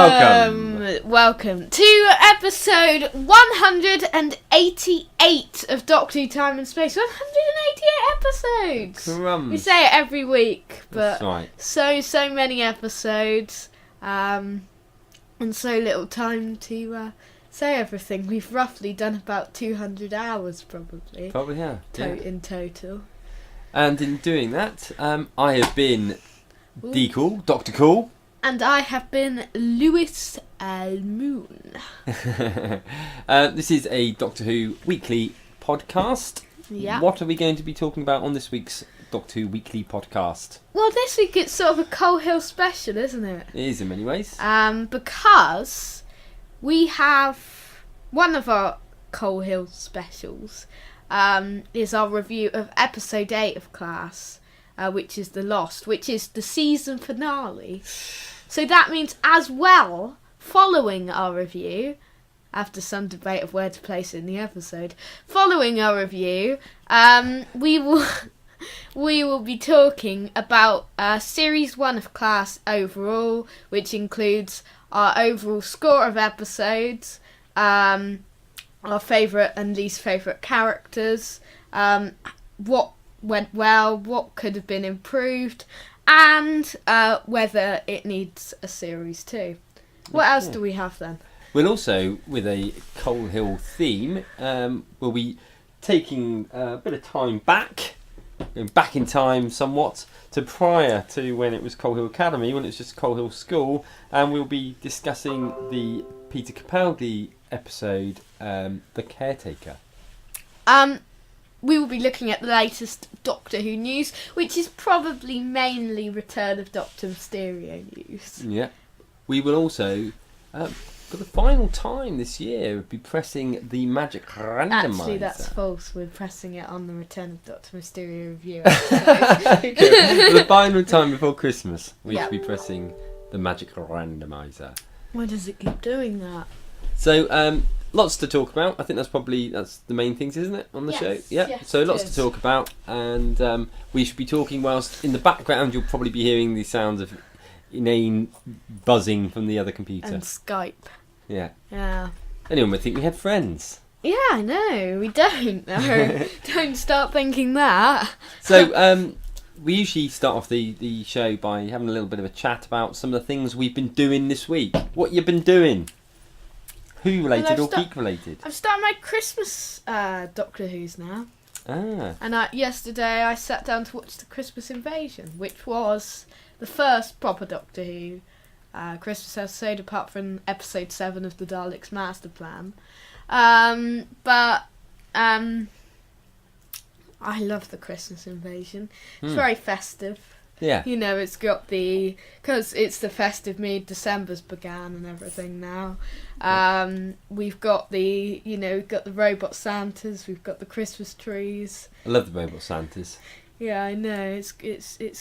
Welcome to episode 188 of Doctor Who Time and Space. 188 episodes! Crumbs. We say it every week, but That's right. so many episodes, and so little time to say everything. We've roughly done about 200 hours, probably. Probably, yeah. In total. And in doing that, I have been D-Cool, Dr. Cool. And I have been Lewis Almoon. This is a Doctor Who weekly podcast. Yeah. What are we going to be talking about on this week's Doctor Who weekly podcast? Well, this week it's sort of a Coal Hill special, isn't it? It is in many ways. Because we have one of our Coal Hill specials is our review of episode 8 of Class, which is The Lost, which is the season finale. So that means, as well, following our review, after some debate of where to place it in the episode, following our review, we will be talking about Series 1 of Class overall, which includes our overall score of episodes, our favourite and least favourite characters, what went well, what could have been improved, and whether it needs a series 2. What else do we have then? We'll also, with a Coal Hill theme, we'll be taking a bit of time back, going back in time somewhat, to prior to when it was Coal Hill Academy, when it was just Coal Hill School, and we'll be discussing the Peter Capaldi episode, The Caretaker. We will be looking at the latest Doctor Who news, which is probably mainly Return of Doctor Mysterio news. Yeah. We will also, for the final time this year, be pressing the Magic Randomizer. Actually, that's false. We're pressing it on the Return of Doctor Mysterio review episode. For the final time before Christmas, we should be pressing the Magic Randomizer. Why does it keep doing that? So, lots to talk about. I think that's the main things, isn't it, on the show? Yeah. Yes, so lots to talk about, and we should be talking whilst in the background you'll probably be hearing the sounds of inane buzzing from the other computer. And Skype. Yeah. Yeah. Anyone would think we had friends. Yeah, I know. We don't. No. Don't start thinking that. So, we usually start off the show by having a little bit of a chat about some of the things we've been doing this week. What you've been doing. Who related or geek related? I've started my Christmas Doctor Who's now. Ah. And yesterday I sat down to watch the Christmas Invasion, which was the first proper Doctor Who Christmas episode, apart from episode 7 of the Daleks' Master Plan. But I love the Christmas Invasion. It's very festive. Yeah. You know, it's got because it's the festive mood, December's began and everything now. We've got we've got the robot Santas, we've got the Christmas trees. I love the robot Santas. Yeah, I know, it's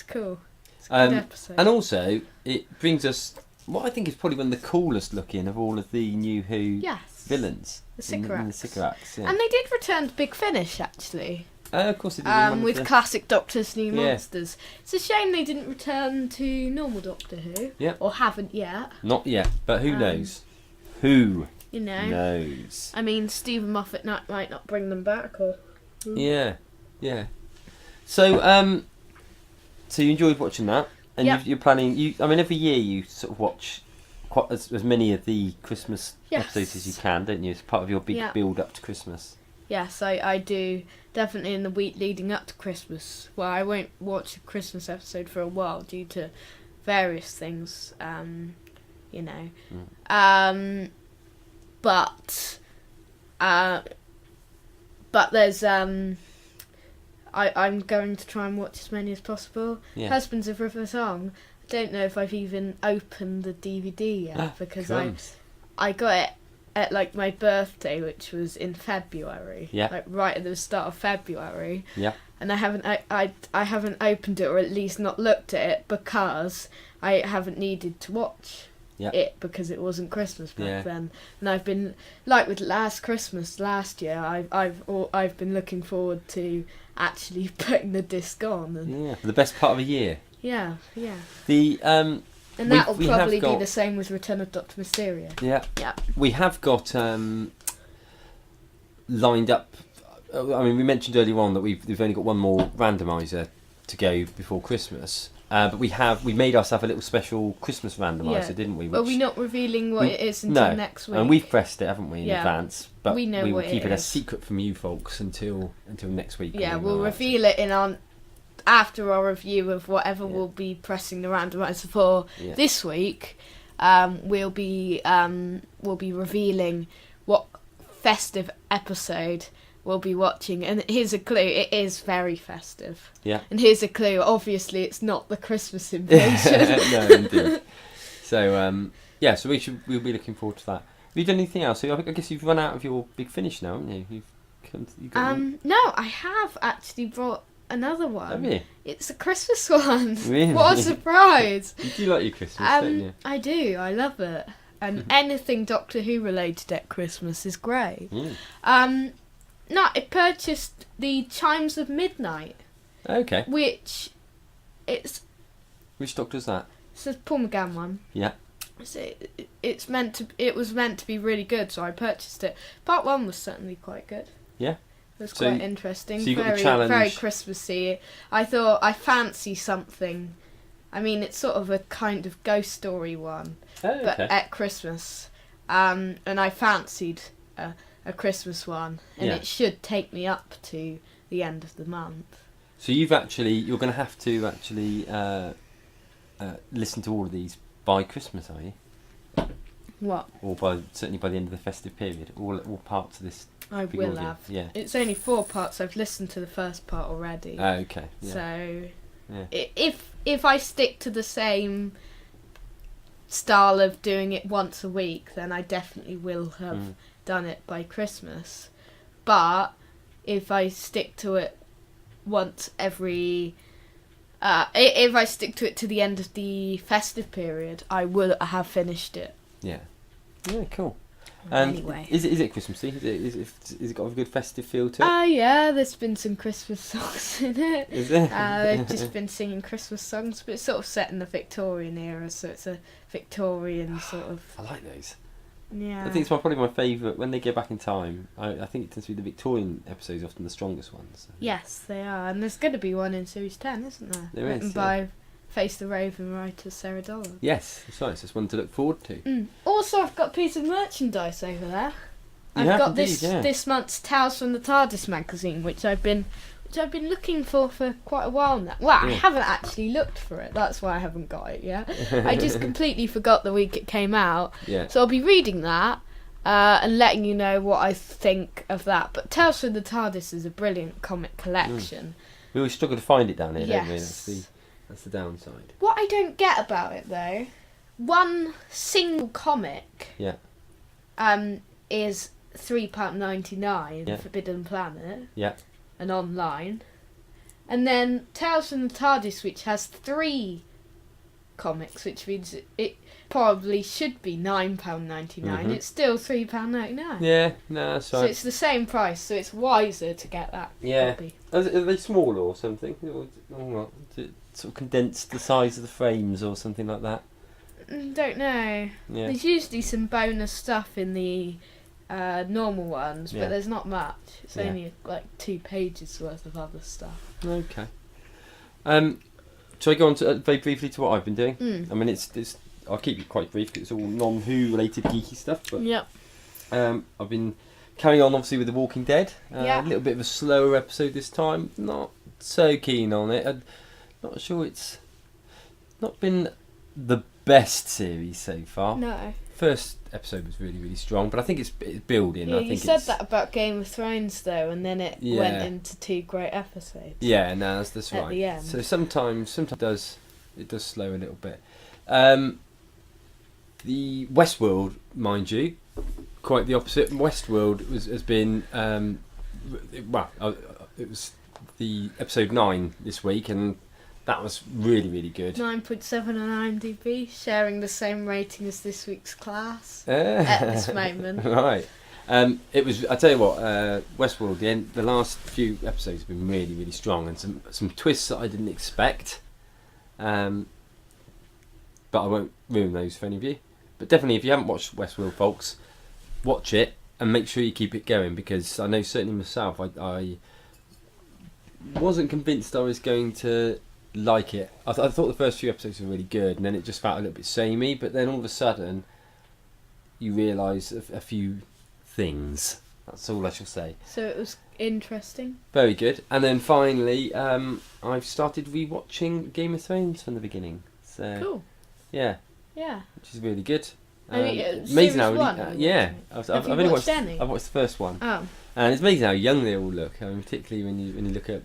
cool. It's a good episode. And also, it brings us what I think is probably one of the coolest looking of all of the New Who villains. The Sycorax. The Sycorax, yeah. And they did return to Big Finish, actually. Of course they did. With classic Doctor's New Monsters. It's a shame they didn't return to normal Doctor Who. Yeah. Or haven't yet. Not yet, but who knows? Who knows? I mean, Stephen Moffat might not bring them back, or... Yeah. So, so you enjoyed watching that, and you're planning... I mean, every year you sort of watch quite as many of the Christmas episodes as you can, don't you? It's part of your big build-up to Christmas. Yes, I do. Definitely in the week leading up to Christmas. Well, I won't watch a Christmas episode for a while due to various things, But there's I'm going to try and watch as many as possible. Yeah. Husbands of River Song. I don't know if I've even opened the DVD yet because I got it at my birthday, which was in February, right at the start of February, and I haven't opened it, or at least not looked at it, because I haven't needed to watch it because it wasn't Christmas back then. And I've been with last Christmas last year. I've been looking forward to actually putting the disc on. And the best part of a year. Yeah. The And that'll we probably have got- be the same with Return of Dr. Mysterio. Yeah. Yeah. We have got lined up. I mean, we mentioned earlier on that we've only got one more randomizer to go before Christmas. But we made ourselves a little special Christmas randomizer, didn't we? Are we not revealing what it is until next week? And we've pressed it, haven't we, in Yeah. advance? But We know we will what it keep it a is. secret from you folks until next week. Yeah, when we'll we're reveal it after our review of whatever we'll be pressing the randomizer for this week. We'll be revealing what festive episode we'll be watching, and here's a clue: it is very festive. Yeah. And here's a clue: obviously, it's not the Christmas invasion. No, indeed. So so we'll be looking forward to that. Have you done anything else? So I guess you've run out of your big finish now, haven't you? No, I have actually brought another one. Have you? It's a Christmas one. Really? What a surprise! You do like your Christmas, don't you? I do. I love it. And anything Doctor Who related at Christmas is great. No, I purchased the Chimes of Midnight. Okay. Which Doctor's that? It's a Paul McGann one. Yeah. So it was meant to be really good, so I purchased it. Part 1 was certainly quite good. Yeah. It was quite interesting. So you got very, the challenge. very Christmassy. I thought I fancy something. I mean, it's sort of a kind of ghost story one, but at Christmas. And I fancied a Christmas one, and it should take me up to the end of the month. So you're going to have to listen to all of these by Christmas, are you? What? Or certainly by the end of the festive period, all parts of this. I will have. Yeah. It's only 4 parts. I've listened to the first part already. Okay. Yeah. So, if I stick to the same style of doing it once a week, then I definitely will have done it by Christmas. But if I stick to it once every, if I stick to it to the end of the festive period, I will have finished it. Yeah. Yeah. Cool. And anyway, is it Christmassy? Is it got a good festive feel to it? Yeah, there's been some Christmas songs in it. Is there? They've just been singing Christmas songs, but it's sort of set in the Victorian era, so it's a Victorian sort of. I like those. Yeah. I think it's probably my favourite. When they go back in time, I think it tends to be the Victorian episodes, often the strongest ones. Yes, they are, and there's going to be one in Series 10, isn't there? There Written is, by Face the Raven writer Sarah Dollard. Yes, that's right. It's just one to look forward to. Also, I've got a piece of merchandise over there. You I've have got indeed, this month's Tales from the TARDIS magazine, which I've been looking for quite a while now. Well, I haven't actually looked for it. That's why I haven't got it yet. I just completely forgot the week it came out. Yeah. So I'll be reading that and letting you know what I think of that. But Tales from the TARDIS is a brilliant comic collection. We always struggle to find it down here, don't we? Yes. That's the downside. What I don't get about it, though, one single comic is £3.99, Yeah. Forbidden Planet, Yeah. and online. And then Tales from the TARDIS, which has 3 comics, which means it probably should be £9.99. It's still £3.99. Yeah, no, that's right. So it's the same price, so it's wiser to get that copy. Are they small or something? Or what? Sort of condensed the size of the frames or something like that? Don't know. Yeah. There's usually some bonus stuff in the normal ones, but there's not much. It's only like 2 pages worth of other stuff. Okay. Shall I go on to very briefly to what I've been doing? I mean, it's I'll keep it quite brief because it's all non-Who related geeky stuff. But I've been carrying on obviously with The Walking Dead. A little bit of a slower episode this time. Not so keen on it. I'm not sure it's not been the best series so far. No. First episode was really, really strong, but I think it's building. Yeah, I think you said that about Game of Thrones though, and then it went into 2 great episodes. Yeah, no, that's right. At the end. So sometimes it does slow a little bit. The Westworld, mind you, quite the opposite. Westworld has been it was the episode 9 this week, and that was really, really good. 9.7 on IMDb, sharing the same rating as this week's class at this moment. Right. It was. I tell you what, Westworld. The last few episodes have been really, really strong, and some twists that I didn't expect. but I won't ruin those for any of you. But definitely, if you haven't watched Westworld, folks, watch it and make sure you keep it going, because I know certainly myself, I wasn't convinced I was going to like it. I thought the first few episodes were really good, and then it just felt a little bit samey. But then all of a sudden, you realise a few things. That's all I shall say. So it was interesting. Very good. And then finally, I've started rewatching Game of Thrones from the beginning. So Cool. yeah, Yeah. which is really good. Series Amazing how one, yeah. Have I've you only watched any? I've watched the first one, Oh. and it's amazing how young they all look. I mean, particularly when you look at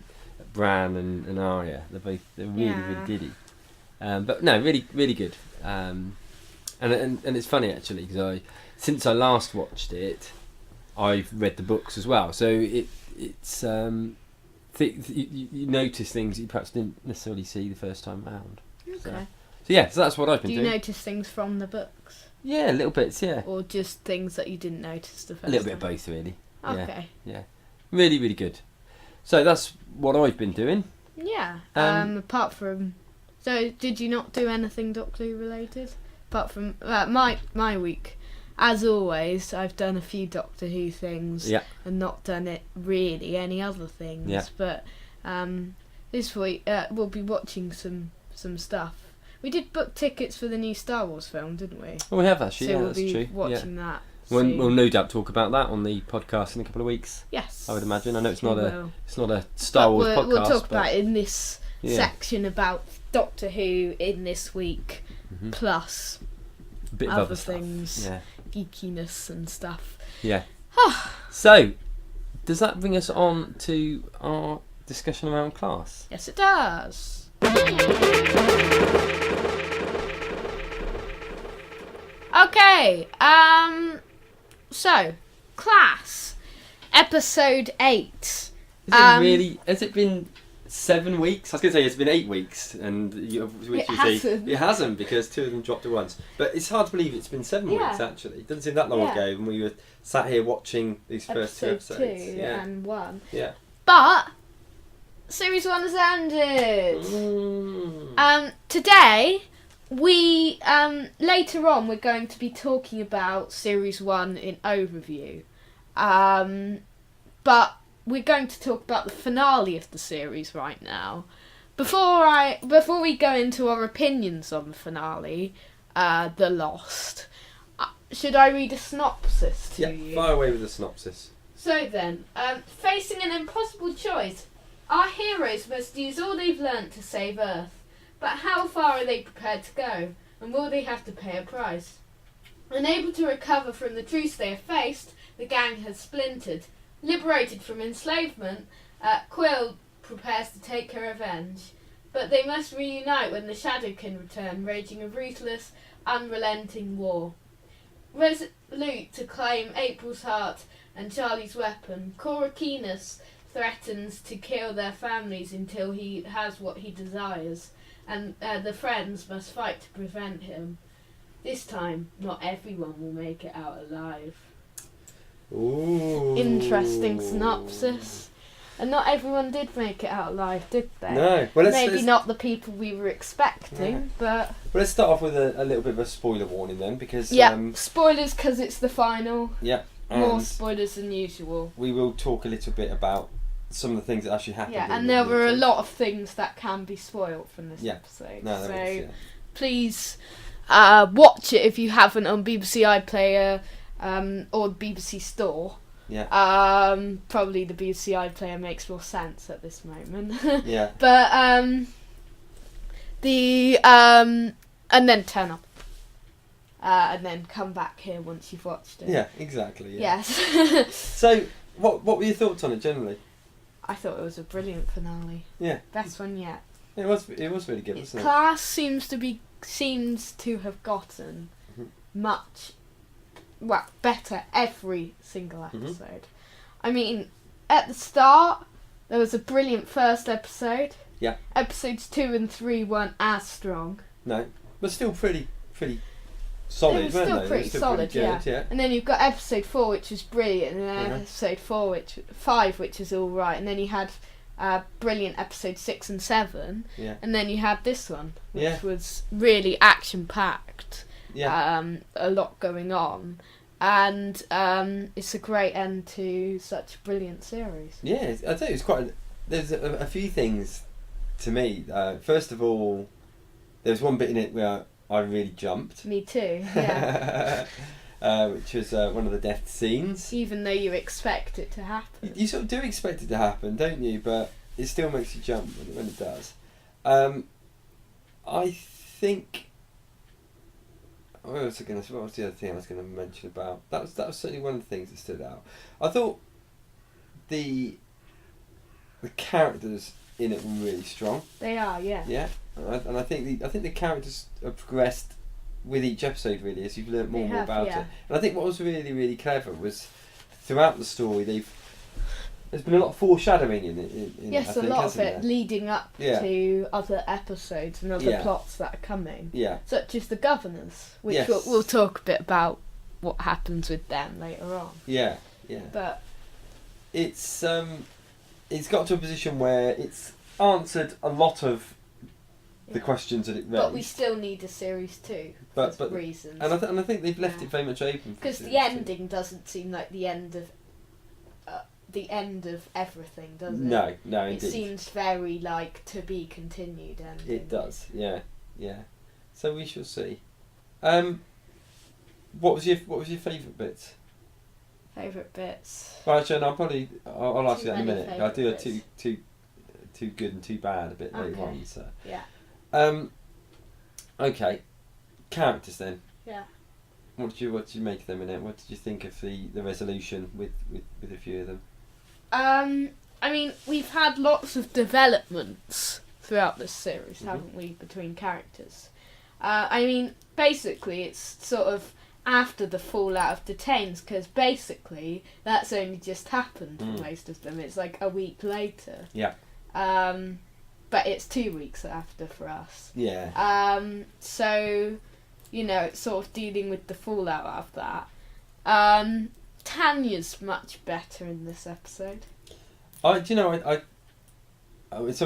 Bran and Arya, they're really really giddy. But no, really really good. And it's funny actually, because since I last watched it, I've read the books as well. So it's you notice things that you perhaps didn't necessarily see the first time round. Okay. So that's what I've been Do you doing. notice things from the books? Yeah, little bits, yeah. Or just things that you didn't notice the first time? A little bit of both, really. Okay. Yeah. Really, really good. So that's what I've been doing. Yeah. Apart from... So, did you not do anything Doctor Who related? Apart from... my week. As always, I've done a few Doctor Who things. Yeah. And not done it really any other things. Yeah. But this week, we'll be watching some stuff. We did book tickets for the new Star Wars film, didn't we? Oh, we have actually, So yeah, we'll that's be true. watching that. We'll no doubt talk about that on the podcast in a couple of weeks. Yes. I would imagine. I know it's we not will. a Star Wars podcast. We'll talk about it in this yeah. section about Doctor Who in this week, plus a bit of other stuff. things, Yeah. geekiness and stuff. Yeah. So, does that bring us on to our discussion around class? Yes, it does. Okay, so, Class, episode 8. Has it been 7 weeks? I was going to say it's been 8 weeks, and it hasn't, because 2 of them dropped at once. But it's hard to believe it's been 7 weeks, actually. It doesn't seem that long ago when we were sat here watching these first 2 episodes. 2 and 1. Yeah. But Series 1 has ended. Today, we later on we're going to be talking about Series 1 in overview. But we're going to talk about the finale of the series right now. Before we go into our opinions on the finale, The Lost, should I read a synopsis to you? Yeah, fire away with the synopsis. So then, facing an impossible choice, our heroes must use all they've learnt to save Earth. But how far are they prepared to go, and will they have to pay a price? Unable to recover from the truths they have faced, the gang has splintered. Liberated from enslavement, Quill prepares to take her revenge. But they must reunite when the Shadow can return, raging a ruthless, unrelenting war. Resolute to claim April's heart and Charlie's weapon, Korakinas threatens to kill their families until he has what he desires, and the friends must fight to prevent him. This time, not everyone will make it out alive. Ooh. Interesting synopsis. And not everyone did make it out alive, did they? No. Well, Maybe not the people we were expecting, but... Well, let's start off with a little bit of a spoiler warning then, because... spoilers because it's the final. Yeah. More spoilers than usual. We will talk a little bit about some of the things that actually happened. Yeah, and there were a lot of things that can be spoiled from this episode. No, so please watch it if you haven't on BBC iPlayer or BBC Store. Yeah. Probably the BBC iPlayer makes more sense at this moment. Yeah. But and then turn up. And then come back here once you've watched it. Yeah, exactly. Yeah. Yes. So, what were your thoughts on it generally? I thought it was a brilliant finale. Yeah. Best one yet. It was really good, wasn't it? Class seems to have gotten much better every single episode. I mean, at the start there was a brilliant first episode. Yeah. Episodes 2 and 3 weren't as strong. No, but still pretty solid, weren't they? Still pretty solid, yeah. And then you've got episode 4, which was brilliant, and then episode 5, which is all right, and then you had brilliant episode 6 and 7, Yeah. and then you had this one, which Yeah. was really action packed. Yeah. A lot going on, and it's a great end to such a brilliant series. Yeah, I think it's quite. There's a few things to me. First of all, there was one bit in it where I really jumped. Me too. Yeah. Which was one of the death scenes. Even though you expect it to happen. You sort of do expect it to happen, don't you? But it still makes you jump when it does. I think. What was the other thing I was going to mention about? That was certainly one of the things that stood out. I thought the characters in it were really strong. They are, yeah. Yeah, and I think the characters have progressed with each episode really as you've learnt more and more about it. And I think what was really, really clever was throughout the story there's been a lot of foreshadowing in it. Yes, a lot of it leading up to other episodes and other plots that are coming. Yeah. Such as the governors, which we'll talk a bit about what happens with them later on. Yeah, yeah. But it's got to a position where it's answered a lot of the questions that it raised. But we still need a series 2 for reasons. And I think they've left it very much open. Because the ending doesn't seem like the end of everything, does it? No, indeed. It seems very like to be continued ending. It does, yeah. So we shall see. What was your favourite bits? Favourite bits. Well, actually, I'll ask you that in a minute. I'll do a bits. too good and too bad a bit later on. So. Yeah. Okay. Characters then. Yeah. What did you make of them in it? What did you think of the resolution with a few of them? I mean, we've had lots of developments throughout this series, haven't we, between characters? I mean, basically, it's sort of after the fallout of Detains, because basically that's only just happened for most of them. It's like a week later. Yeah. But it's 2 weeks after for us. Yeah. So, it's sort of dealing with the fallout of that. Tanya's much better in this episode. Some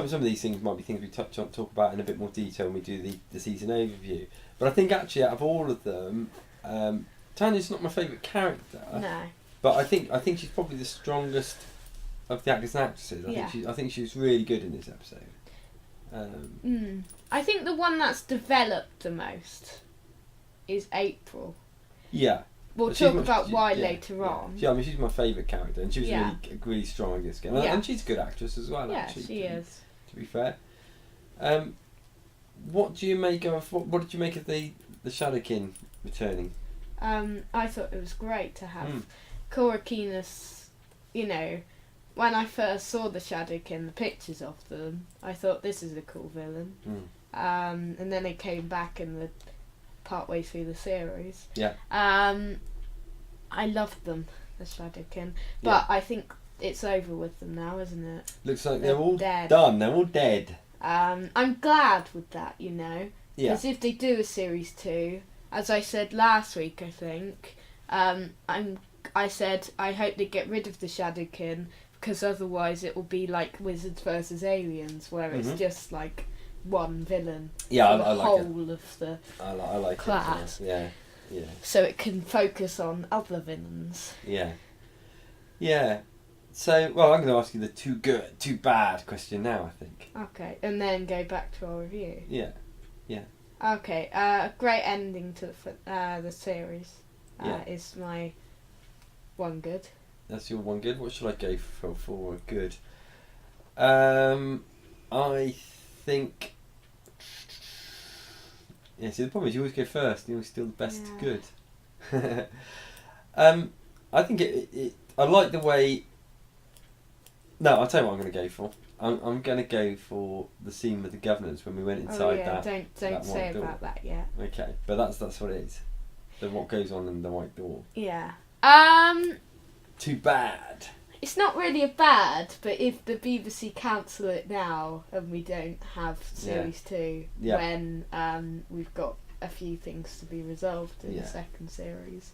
of these things might be things we talk about in a bit more detail when we do the season overview. But I think actually out of all of them, Tanya's not my favourite character. No. But I think she's probably the strongest of the actors and actresses. I think she was really good in this episode. I think the one that's developed the most is April. Yeah. We'll talk about why later on. Yeah, I mean, she's my favourite character, and she was really strong in this game. And she's a good actress as well, yeah, actually. She is. To be fair. What do you make of... What did you make of the Shadowkin returning? I thought it was great to have Korakinas, when I first saw the Shadowkin, the pictures of them, I thought this is a cool villain. And then they came back in the partway through the series. Yeah. I loved them, the Shadowkin, but I think it's over with them now, isn't it? Looks like they're all dead. Done. They're all dead. I'm glad with that, because if they do a series 2, as I said last week, I think, I said I hope they get rid of the Shadowkin, because otherwise it will be like Wizards versus Aliens, where it's just like one villain for the whole of the I like class. It, yeah. So it can focus on other villains. Yeah. So, well, I'm going to ask you the too good, too bad question now, I think. Okay, and then go back to our review. Yeah. Okay, great ending to the series is my one good. That's your one good. What should I go for a good? I think... Yeah, see, the problem is you always go first. You always steal the best good. I think I like the way... No, I'll tell you what I'm going to go for. I'm going to go for the scene with the governors when we went inside that. Don't say about that yet. Okay, but that's what it is. Then what goes on in the white door. Yeah. Too bad. It's not really a bad, but if the BBC cancel it now and we don't have series 2, when we've got a few things to be resolved in the second series.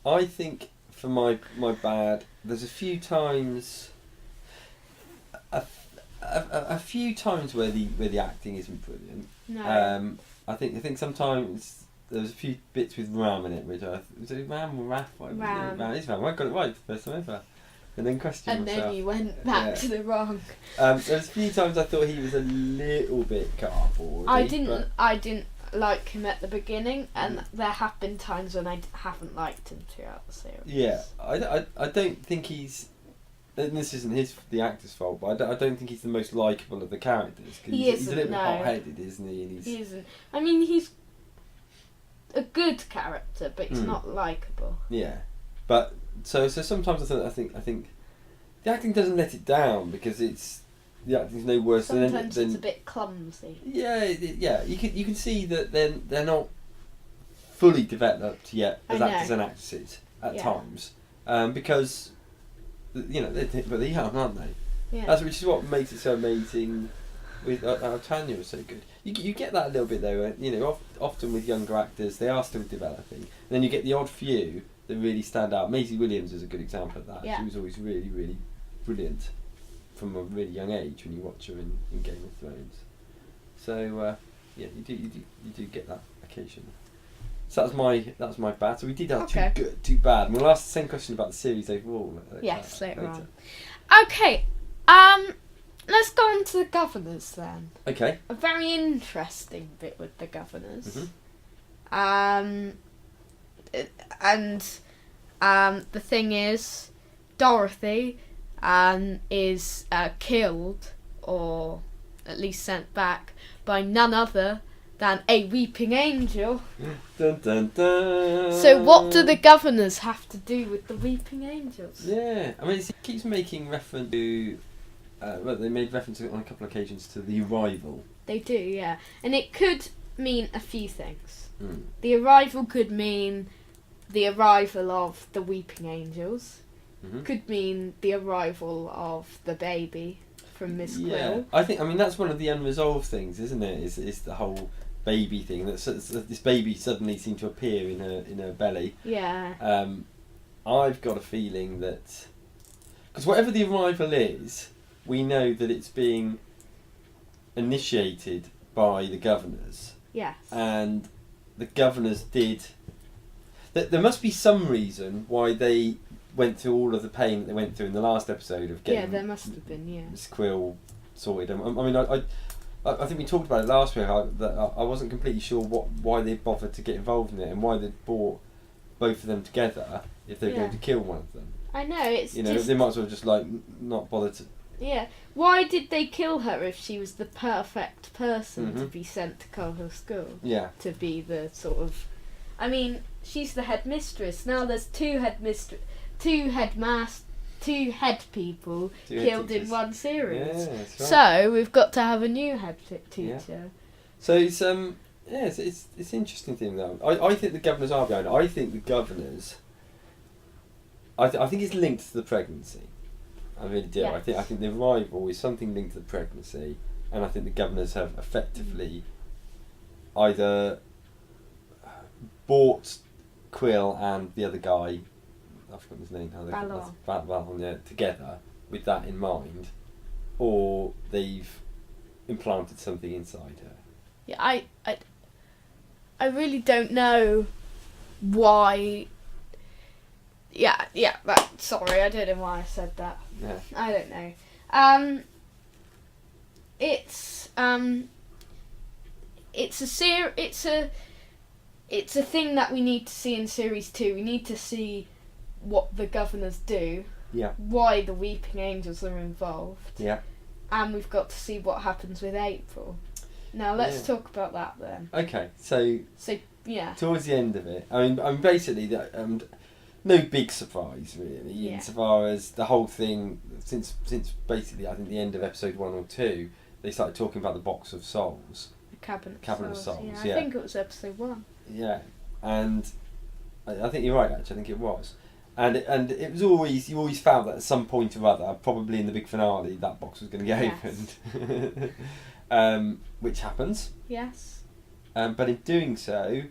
I think for my bad, there's a few times. a few times where the acting isn't brilliant. No. I think sometimes there's a few bits with Ram in it, which was it Ram or Raf? Ram. It's Ram. I got it right the first time ever. And then questioned And myself. then you went back to the wrong. There's a few times I thought he was a little bit cardboard. I didn't like him at the beginning, and there have been times when I haven't liked him throughout the series. Yeah, I don't think he's. And this isn't the actor's fault, but I don't think he's the most likeable of the characters. He's a little bit hot-headed, isn't he? And he isn't. I mean, he's a good character, but he's not likeable. Yeah, but so sometimes I think the acting doesn't let it down because the acting's no worse than. Sometimes it's a bit clumsy. Yeah, You can see that they're not fully developed yet as actors and actresses at times, because. But they are, aren't they? Yeah. Which is what makes it so amazing. With Tanya was so good. You get that a little bit though. Often with younger actors, they are still developing. And then you get the odd few that really stand out. Maisie Williams is a good example of that. Yeah. She was always really, really brilliant from a really young age when you watch her in Game of Thrones. So you do get that occasionally. So that was my bad. So we did have two good, two bad. And we'll ask the same question about the series overall. Yes, later on. Okay, let's go on to the governors then. Okay. A very interesting bit with the governors. Mm-hmm. The thing is, Dorothy is killed, or at least sent back, by none other than a weeping angel. Dun, dun, dun. So what do the governors have to do with the weeping angels? Yeah, I mean it keeps making reference to. They made reference on a couple of occasions to the arrival. They do, yeah, and it could mean a few things. Mm. The arrival could mean the arrival of the weeping angels. Mm-hmm. Could mean the arrival of the baby from Miss Quill. I mean that's one of the unresolved things, isn't it? Is the whole baby thing that this baby suddenly seemed to appear in her belly. Yeah. I've got a feeling that because whatever the arrival is, we know that it's being initiated by the governors. Yes. And the governors did. There must be some reason why they went through all of the pain that they went through in the last episode of getting. Yeah, there must have been. Yeah. Miss Quill sorted. I mean, I think we talked about it last week. That I wasn't completely sure why they bothered to get involved in it and why they brought both of them together if they were going to kill one of them. I know it's. They might as well just not bother to. Yeah. Why did they kill her if she was the perfect person to be sent to Coal School? Yeah. To be the sort of. I mean, she's the headmistress. Now there's two head people killed in one series. Yeah, that's right. So we've got to have a new head teacher. Yeah. So it's it's interesting thing though. I think the governors are behind it. I think the governors. I think it's linked to the pregnancy. I really do. Yes. I think the arrival is something linked to the pregnancy, and I think the governors have effectively either bought Quill and the other guy. I've forgotten his name now. Valon, together with that in mind, or they've implanted something inside her. Yeah, I really don't know why. Yeah. Sorry, I don't know why I said that. Yeah. I don't know. It's a thing that we need to see in series 2. We need to see what the governors do. Yeah. Why the weeping angels are involved. Yeah. And we've got to see what happens with April. Now let's talk about that then. Okay, so yeah. Towards the end of it, I mean basically no big surprise really, insofar as the whole thing since basically I think the end of episode 1 or 2, they started talking about the box of souls. The Cabinet of Souls. Yeah, I think it was episode 1. Yeah, and I think you're right. Actually, I think it was, and it was always you always found that at some point or other, probably in the big finale, that box was going to get opened, which happens. Yes. But in doing so,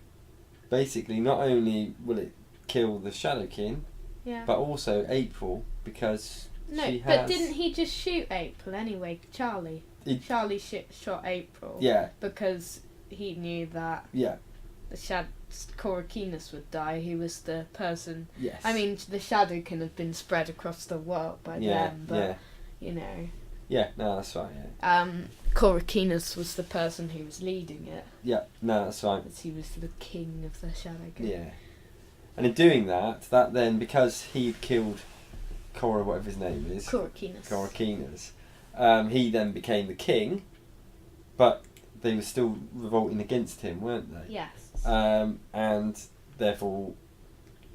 basically, not only will it kill the Shadowkin, but also April, because No, she but has... didn't he just shoot April anyway? Charlie. Charlie shot April. Yeah. Because he knew that Yeah. the Korakinas would die. He was the person. Yes. I mean, the shadow can have been spread across the world by then, but you know. Yeah, no, that's right. Yeah. Korakinas was the person who was leading it. Yeah, no, that's right. Because he was the king of the shadow. Yeah. And in doing that then, because he'd killed Korra, whatever his name is, Korakinas, he then became the king, but they were still revolting against him, weren't they? Yes. And therefore,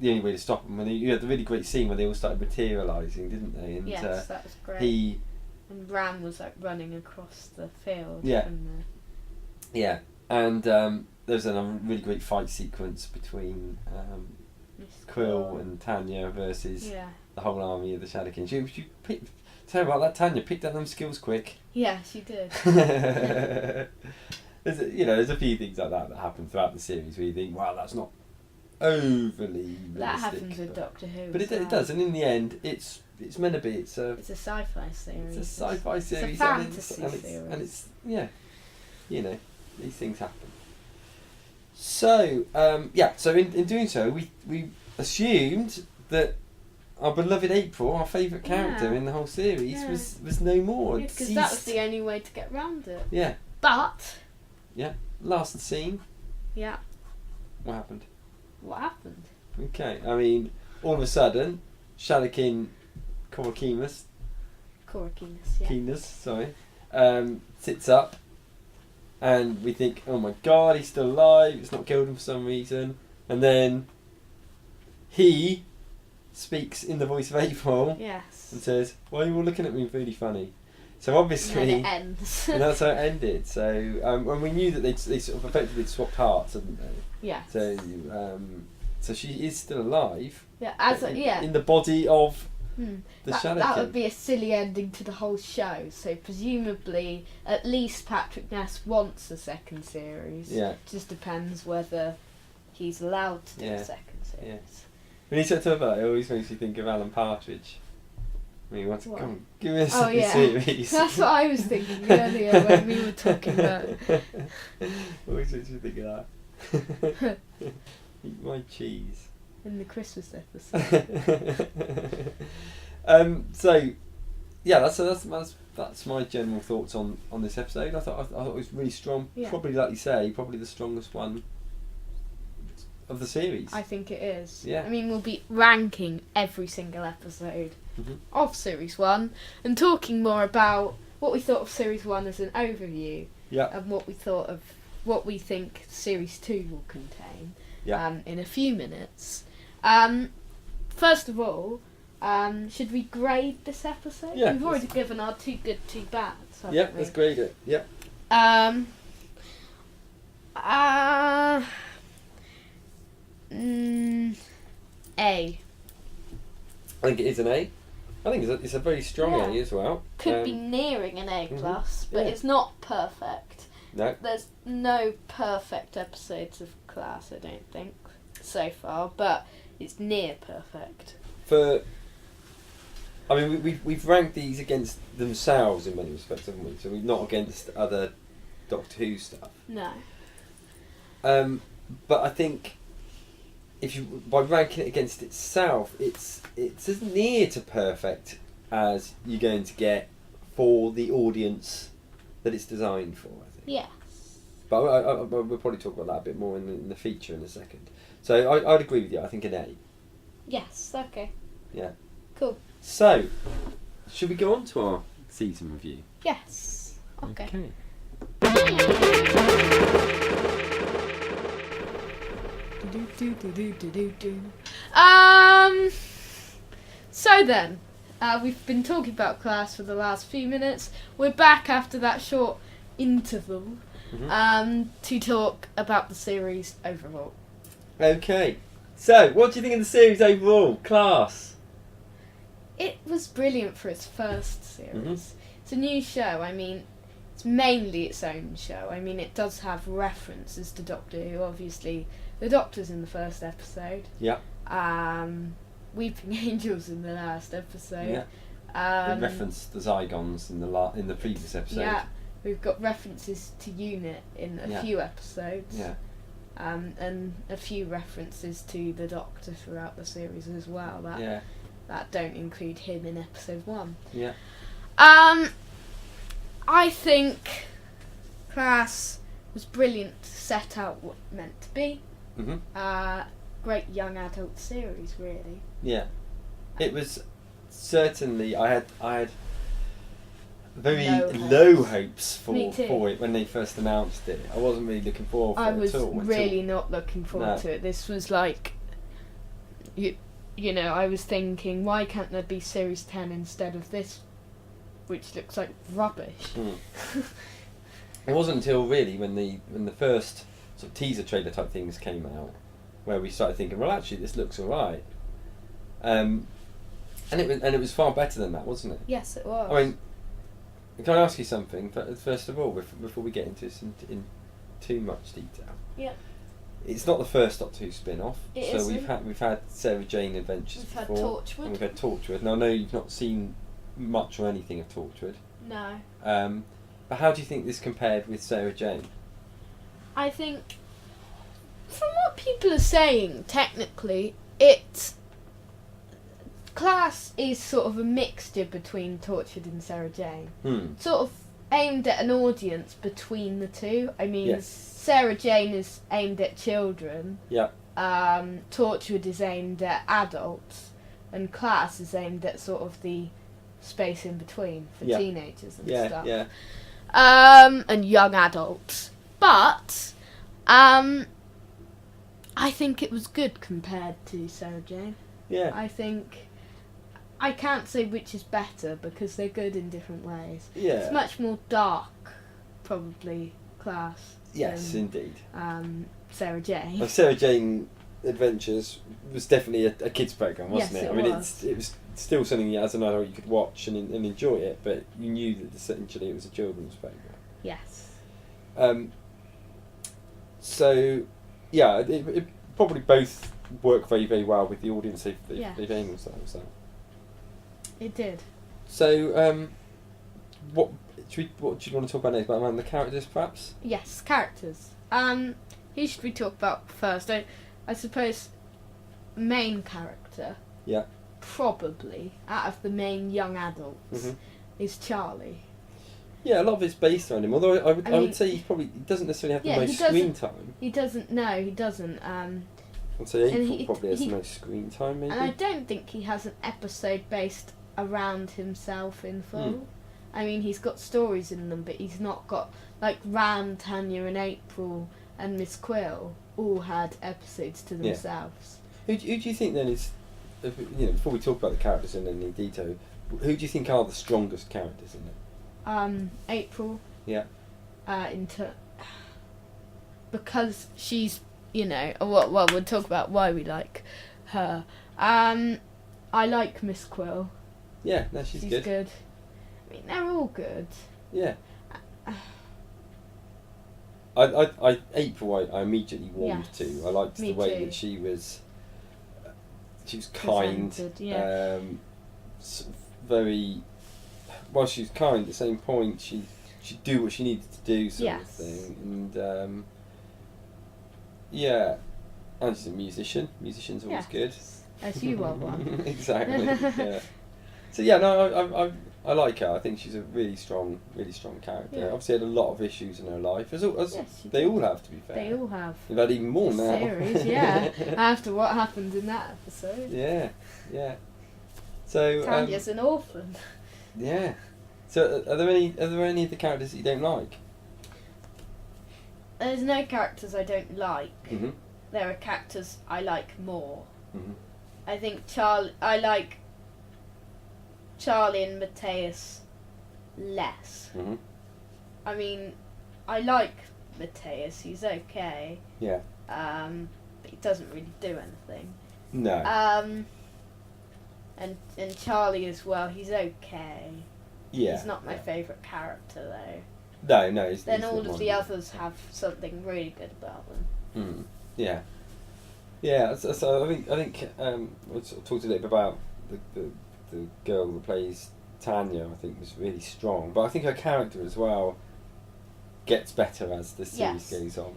the only way to stop them, you had the really great scene where they all started materialising, didn't they? And, yes, that was great. And Ram was like running across the field. Yeah. Yeah, and there was a really great fight sequence between Quill and Tanya versus the whole army of the Shadow King. Tell me about that, Tanya. Picked up them skills quick. Yeah, she did. There's a few things like that happen throughout the series where you think, wow, that's not overly realistic. That happens with Doctor Who. But it does, and in the end, it's meant to be. It's a sci-fi series. It's a sci-fi series. It's a fantasy series. And it's these things happen. So so in doing so, we assumed that our beloved April, our favourite character in the whole series, was no more. Because that was the only way to get round it. Yeah. But. Yeah. Last scene. Yeah. What happened? What happened? Okay, I mean, all of a sudden, Shadakin Korakinas, sits up, and we think, oh my god, he's still alive, it's not killed him for some reason, and then he speaks in the voice of April, and says, why are you all looking at me really funny? So obviously, and it ends. And that's how it ended. So, and we knew that they sort of effectively swapped hearts, hadn't they? Yeah. So she is still alive. Yeah, in the body of the Shadow King. That would be a silly ending to the whole show. So presumably, at least Patrick Ness wants a second series. Yeah. It just depends whether he's allowed to do a second series. Yeah. When you talk about it, it always makes you think of Alan Partridge. I mean, come on, give me a second series. That's what I was thinking earlier when we were talking about it. Always makes you think of that. Eat my cheese. In the Christmas episode. That's my general thoughts on this episode. I thought it was really strong. Yeah. Probably, like you say, probably the strongest one of the series. I think it is. Yeah. I mean, we'll be ranking every single episode of Series 1 and talking more about what we thought of Series 1 as an overview. Yeah. And what we think Series 2 will contain. Yeah. In a few minutes. First of all, should we grade this episode? Yeah. We've already given our 2 good, 2 bad. Yeah, let's grade it. Yeah. A. I think it is an A. I think it's a very strong A as well. Could be nearing an A plus, but it's not perfect. No. There's no perfect episodes of Class, I don't think, so far, but it's near perfect. We've ranked these against themselves in many respects, haven't we? So we're not against other Doctor Who stuff. No. But I think by ranking it against itself, it's as near to perfect as you're going to get for the audience that it's designed for, I think. Yes. But we'll probably talk about that a bit more in the feature in a second. So I'd agree with you. I think an A. Yes. Okay. Yeah. Cool. So, should we go on to our season review? Yes. Okay. So then, we've been talking about Class for the last few minutes. We're back after that short interval to talk about the series overall. Okay. So, what do you think of the series overall? Class? It was brilliant for its first series. It's a new show. I mean, it's mainly its own show. I mean, it does have references to Doctor Who. Obviously, the Doctor's in the first episode. Yeah. Weeping Angels in the last episode. Yeah. They referenced the Zygons in the previous episode. Yeah, we've got references to UNIT in a few episodes. Yeah. And a few references to the Doctor throughout the series as well. That don't include him in episode 1. Yeah. I think Class was brilliant to set out what it meant to be. Great young adult series, really. Yeah. It was certainly, I had very low hopes for it when they first announced it. I wasn't really looking forward to it at all. I was really not looking forward to it. This was like, you know, I was thinking, why can't there be Series 10 instead of this, which looks like rubbish? It wasn't until really when the first sort of teaser trailer type things came out where we started thinking, well, actually, this looks alright. And it was far better than that, wasn't it? Yes, it was. I mean, can I ask you something first of all before we get into this in too much detail? Yeah. It's not the first Doctor Who spin-off. Isn't. We've had Sarah Jane Adventures before. We've had Torchwood. And we've had Torchwood. Now I know you've not seen much or anything of Torchwood. No. But how do you think this compared with Sarah Jane? I think, from what people are saying, technically, Class is sort of a mixture between Torchwood and Sarah Jane. Sort of aimed at an audience between the two. I mean, Sarah Jane is aimed at children. Yeah. Torchwood is aimed at adults, and Class is aimed at sort of the space in between for teenagers and stuff. Yeah. And young adults. But I think it was good compared to Sarah Jane. Yeah. I think I can't say which is better because they're good in different ways. Yeah. It's much more dark, probably, Class. Yes, than, indeed. Sarah Jane. Well, Sarah Jane Adventures was definitely a kids' programme, wasn't Yes, it? it I mean, was. it was still something as an adult you could watch and enjoy it, but you knew that essentially it was a children's programme. Yes. So, yeah, it probably both work very, very well with the audience they've aimed themselves at. It did. So, what do you want to talk about next? About the characters, perhaps? Yes, characters. Who should we talk about first? I suppose main character. Yeah. Probably out of the main young adults is Charlie. Yeah, a lot of it's based around him. Although I would say he doesn't necessarily have the most screen time. He doesn't. No, he doesn't. I'd say April probably has the most screen time, maybe. And I don't think he has an episode based around himself in full. I mean, he's got stories in them, but he's not got, like, Ram, Tanya and April and Miss Quill all had episodes to themselves. Who do you think then is, before we talk about the characters in any detail, who do you think are the strongest characters in it? April. Yeah. Because she's, well, we'll talk about why we like her. I like Miss Quill. Yeah, no, she's good. I mean, they're all good. Yeah. April, I immediately warmed to. I liked the way that she was kind. Very. Well, she was kind. At the same point, she'd do what she needed to do, sort of thing. And and she's a musician. Musician's always good. As you are one. Exactly. Yeah. So no, I like her. I think she's a really strong character. Yeah. Obviously had a lot of issues in her life, as they all have, to be fair. They all have. They've had even more now. Series, after what happened in that episode. Yeah. So Tanya's an orphan. Yeah. So are there any of the characters that you don't like? There's no characters I don't like. Mm-hmm. There are characters I like more. Mm-hmm. I think I like Charlie and Matthias less. Mm-hmm. I mean, I like Matthias. He's okay. Yeah. But he doesn't really do anything. No. And Charlie as well. He's okay. Yeah. He's not my favourite character though. No. Then all of the others have something really good about them. Yeah. Yeah. So I think we sort of talked a little bit about the girl that plays Tanya, I think, was really strong. But I think her character as well gets better as the series goes on.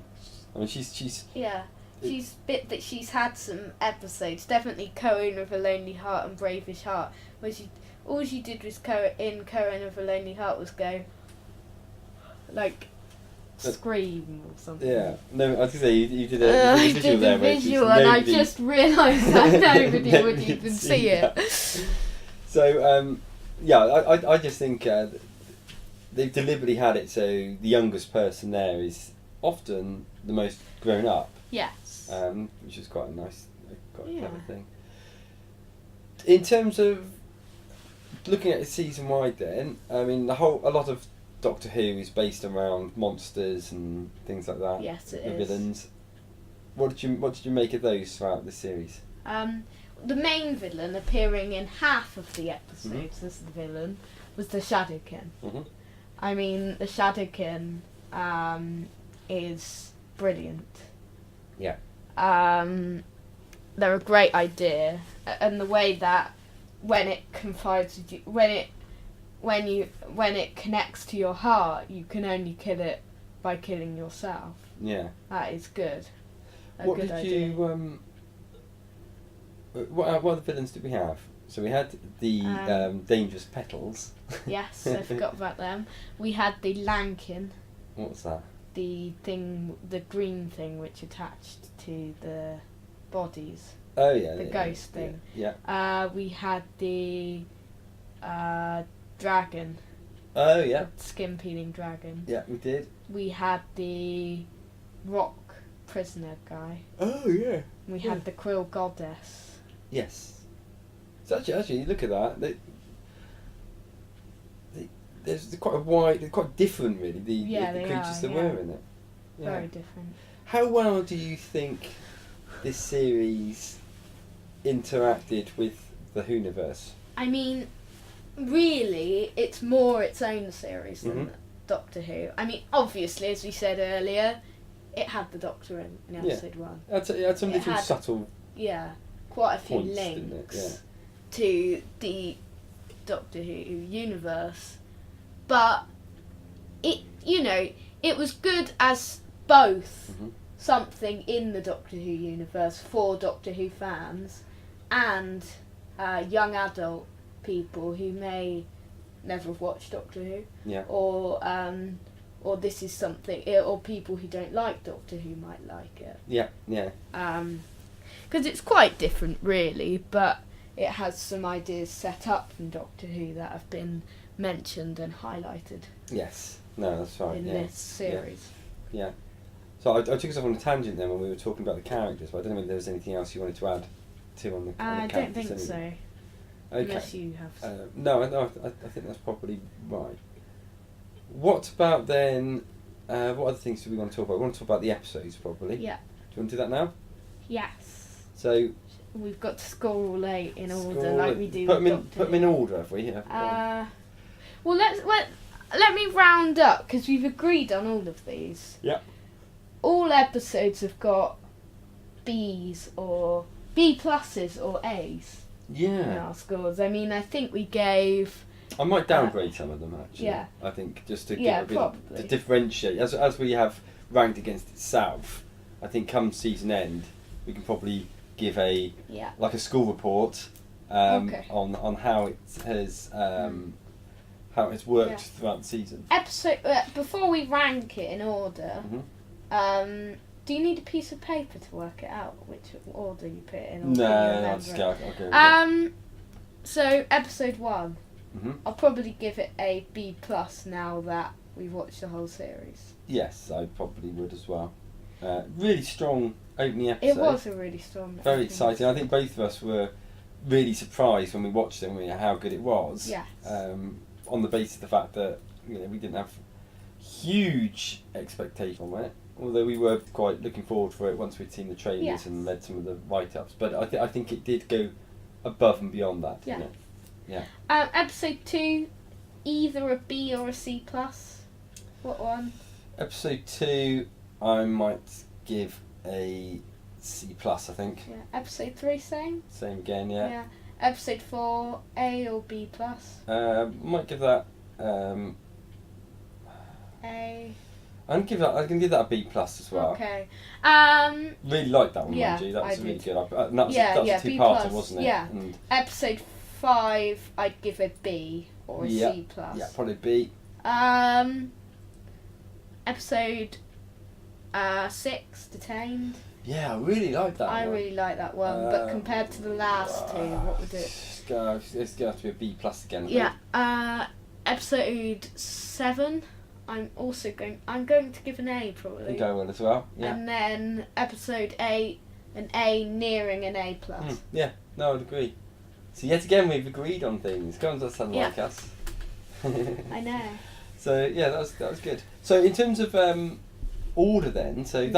I mean, she's yeah. She's she's had some episodes. Definitely Cohen with a Lonely Heart and Bravish Heart, where all she did was in Cohen with a Lonely Heart was go like scream or something. Yeah, no, I was gonna say you did a visual there. I did a visual, and I just realised that nobody would even see it. So I just think they've deliberately had it so the youngest person there is often the most grown up. Yes. Which is quite a nice, quite a clever thing. In terms of looking at it season wide, then I mean a lot of Doctor Who is based around monsters and things like that. Yes, it the is. Villains. What did you make of those throughout the series? The main villain appearing in half of the episodes as the villain was the Shadowkin. Mm-hmm. I mean, the Shadowkin is brilliant. Yeah. They're a great idea, and the way that when it confides with you, when it connects to your heart, you can only kill it by killing yourself. Yeah. That is good. What other villains did we have? So we had the dangerous petals. Yes, I forgot about them. We had the Lankin. What's that? The green thing which attached to the bodies. Oh yeah. The ghost thing. Yeah. We had the dragon. Oh yeah. The skin peeling dragon. Yeah, we did. We had the rock prisoner guy. Oh yeah. We had the krill goddess. Yes. So actually, look at that. There's quite a wide, they're quite different really. The creatures that were in it. Yeah. Very different. How well do you think this series interacted with the whoniverse? I mean, really, it's more its own series than Doctor Who. I mean, obviously, as we said earlier, it had the Doctor in episode 1. It had some little subtle. Yeah, quite a few points, links to the Doctor Who universe. But it was good as both something in the Doctor Who universe for Doctor Who fans and young adult people who may never have watched Doctor Who, or this is something, or people who don't like Doctor Who might like it. Yeah. Because it's quite different, really, but it has some ideas set up from Doctor Who that have been mentioned and highlighted. Yes. No, that's right. In this series. Yeah. So I took us off on a tangent then when we were talking about the characters, but I don't know if there was anything else you wanted to add to on the characters. I don't think so. Okay. Unless you have. No, I think that's probably right. What about then? What other things do we want to talk about? We want to talk about the episodes, probably. Yeah. Do you want to do that now? Yes. So. We've got to score all 8 in order, like we do. Put them in order, have we? Yeah. Well, let me round up because we've agreed on all of these. Yeah. All episodes have got B's or B pluses or A's. Yeah. In our scores. I mean, I think we gave. I might downgrade some of them actually. Yeah. I think just to give a bit probably. To differentiate as we have ranked against itself. I think come season end we can probably give a school report on how it has how it's worked throughout the season. Episode before we rank it in order. Do you need a piece of paper to work it out which order you put it in? No, I'll just go. I'll go so episode 1, I'll probably give it a B+ now that we've watched the whole series. Yes, I probably would as well. Really strong opening episode. It was a really strong. Very exciting. I think both of us were really surprised when we watched it and how good it was. Yes. On the basis of the fact that we didn't have huge expectations on it, although we were quite looking forward for it once we'd seen the trailers and read some of the write-ups. But I think it did go above and beyond that. Yeah. Didn't it? Yeah. Episode 2, either a B or a C+. What one? Episode 2, I might give a C+. I think. Yeah. Episode 3, same. Same again. Yeah. Episode 4, A or B plus? Might give that. A. I can give that a B plus as well. Okay. Really liked that one, Yeah, mind you. That was I really did. good. That was a B two-parter, plus, wasn't it? yeah. And Episode 5, I'd give a B or a C plus. yeah, probably B. Episode 6, Detained. Yeah, I really liked that one. I really like that one, but compared to the last two, what would it? It's going to have to be a B plus again. Yeah. Episode 7, I'm going to give an A probably. Go well as well. Yeah. And then episode 8, an A nearing an A plus. Yeah, no, I'd agree. So yet again, we've agreed on things. Comes us unlike us. I know. So yeah, that was good. So in terms of order, then, so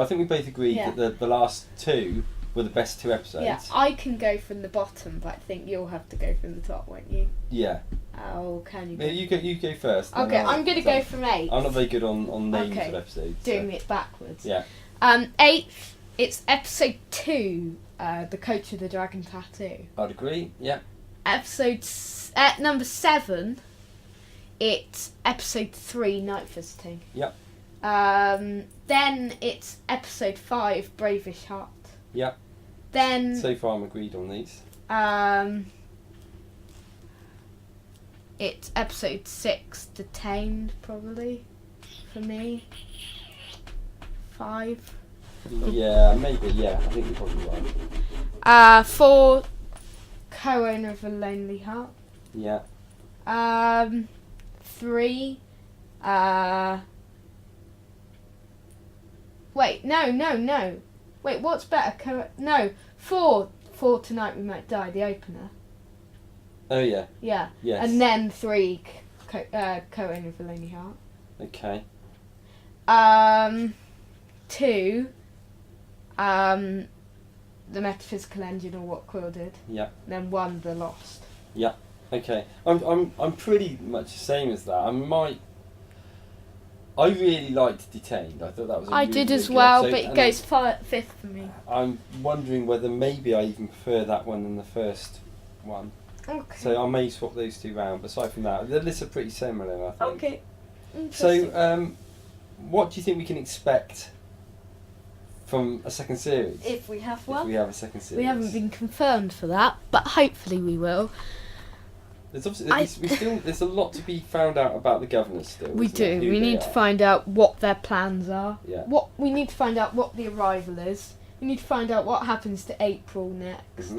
I think we both agreed that the last two were the best two episodes. Yeah, I can go from the bottom, but I think you'll have to go from the top, won't you? Yeah. Oh, can you? You go first. Okay, I'm going to go from 8. I'm not very good on names of episodes. Doing it backwards. Yeah. 8th, it's episode 2, The Coach of the Dragon Tattoo. I'd agree. Yeah. Number 7, it's episode 3, Night Visiting. Yep. Then it's episode 5, Bravish Heart. Yep. Then so far I'm agreed on these. It's episode 6, Detained, probably, for me. 5. Yeah, maybe, yeah. I think you're probably right. 4, Co-Owner of a Lonely Heart. Yeah. 3, wait, no. Wait, what's better? 4, Tonight We Might Die, the opener. Oh, yeah. Yeah. Yes. And then 3, Co-Owner of a Lonely Heart. Okay. 2, The Metaphysical Engine, or What Quill Did. Yeah. And then 1, The Lost. Yeah. Okay. I'm pretty much the same as that. I really liked Detained. I thought that was a I really, did really as good well, episode, but it goes 5th for me. I'm wondering whether maybe I even prefer that one than the first one. Okay. So I may swap those two round. But aside from that, the lists are pretty similar, I think. Okay. So, what do you think we can expect from a second series? If we have one. If we have a second series. We haven't been confirmed for that, but hopefully we will. There's obviously there's a lot to be found out about the governors still. We isn't there? do. Who We they need to are. find out what their plans are. Yeah. We need to find out what the arrival is. We need to find out what happens to April next,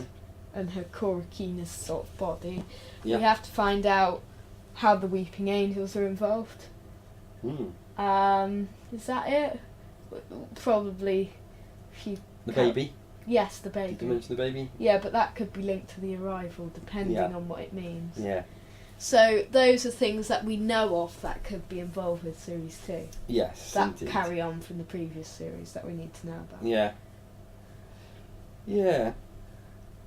and her Korakinas sort of body. Yeah. We have to find out how the Weeping Angels are involved. Is that it? Probably. The baby. Yes, the Did you baby. mention the baby? Yeah, but that could be linked to the arrival, depending on what it means. Yeah. So those are things that we know of that could be involved with Series 2. Yes. That indeed. carry on from the previous series that we need to know about. Yeah. Yeah.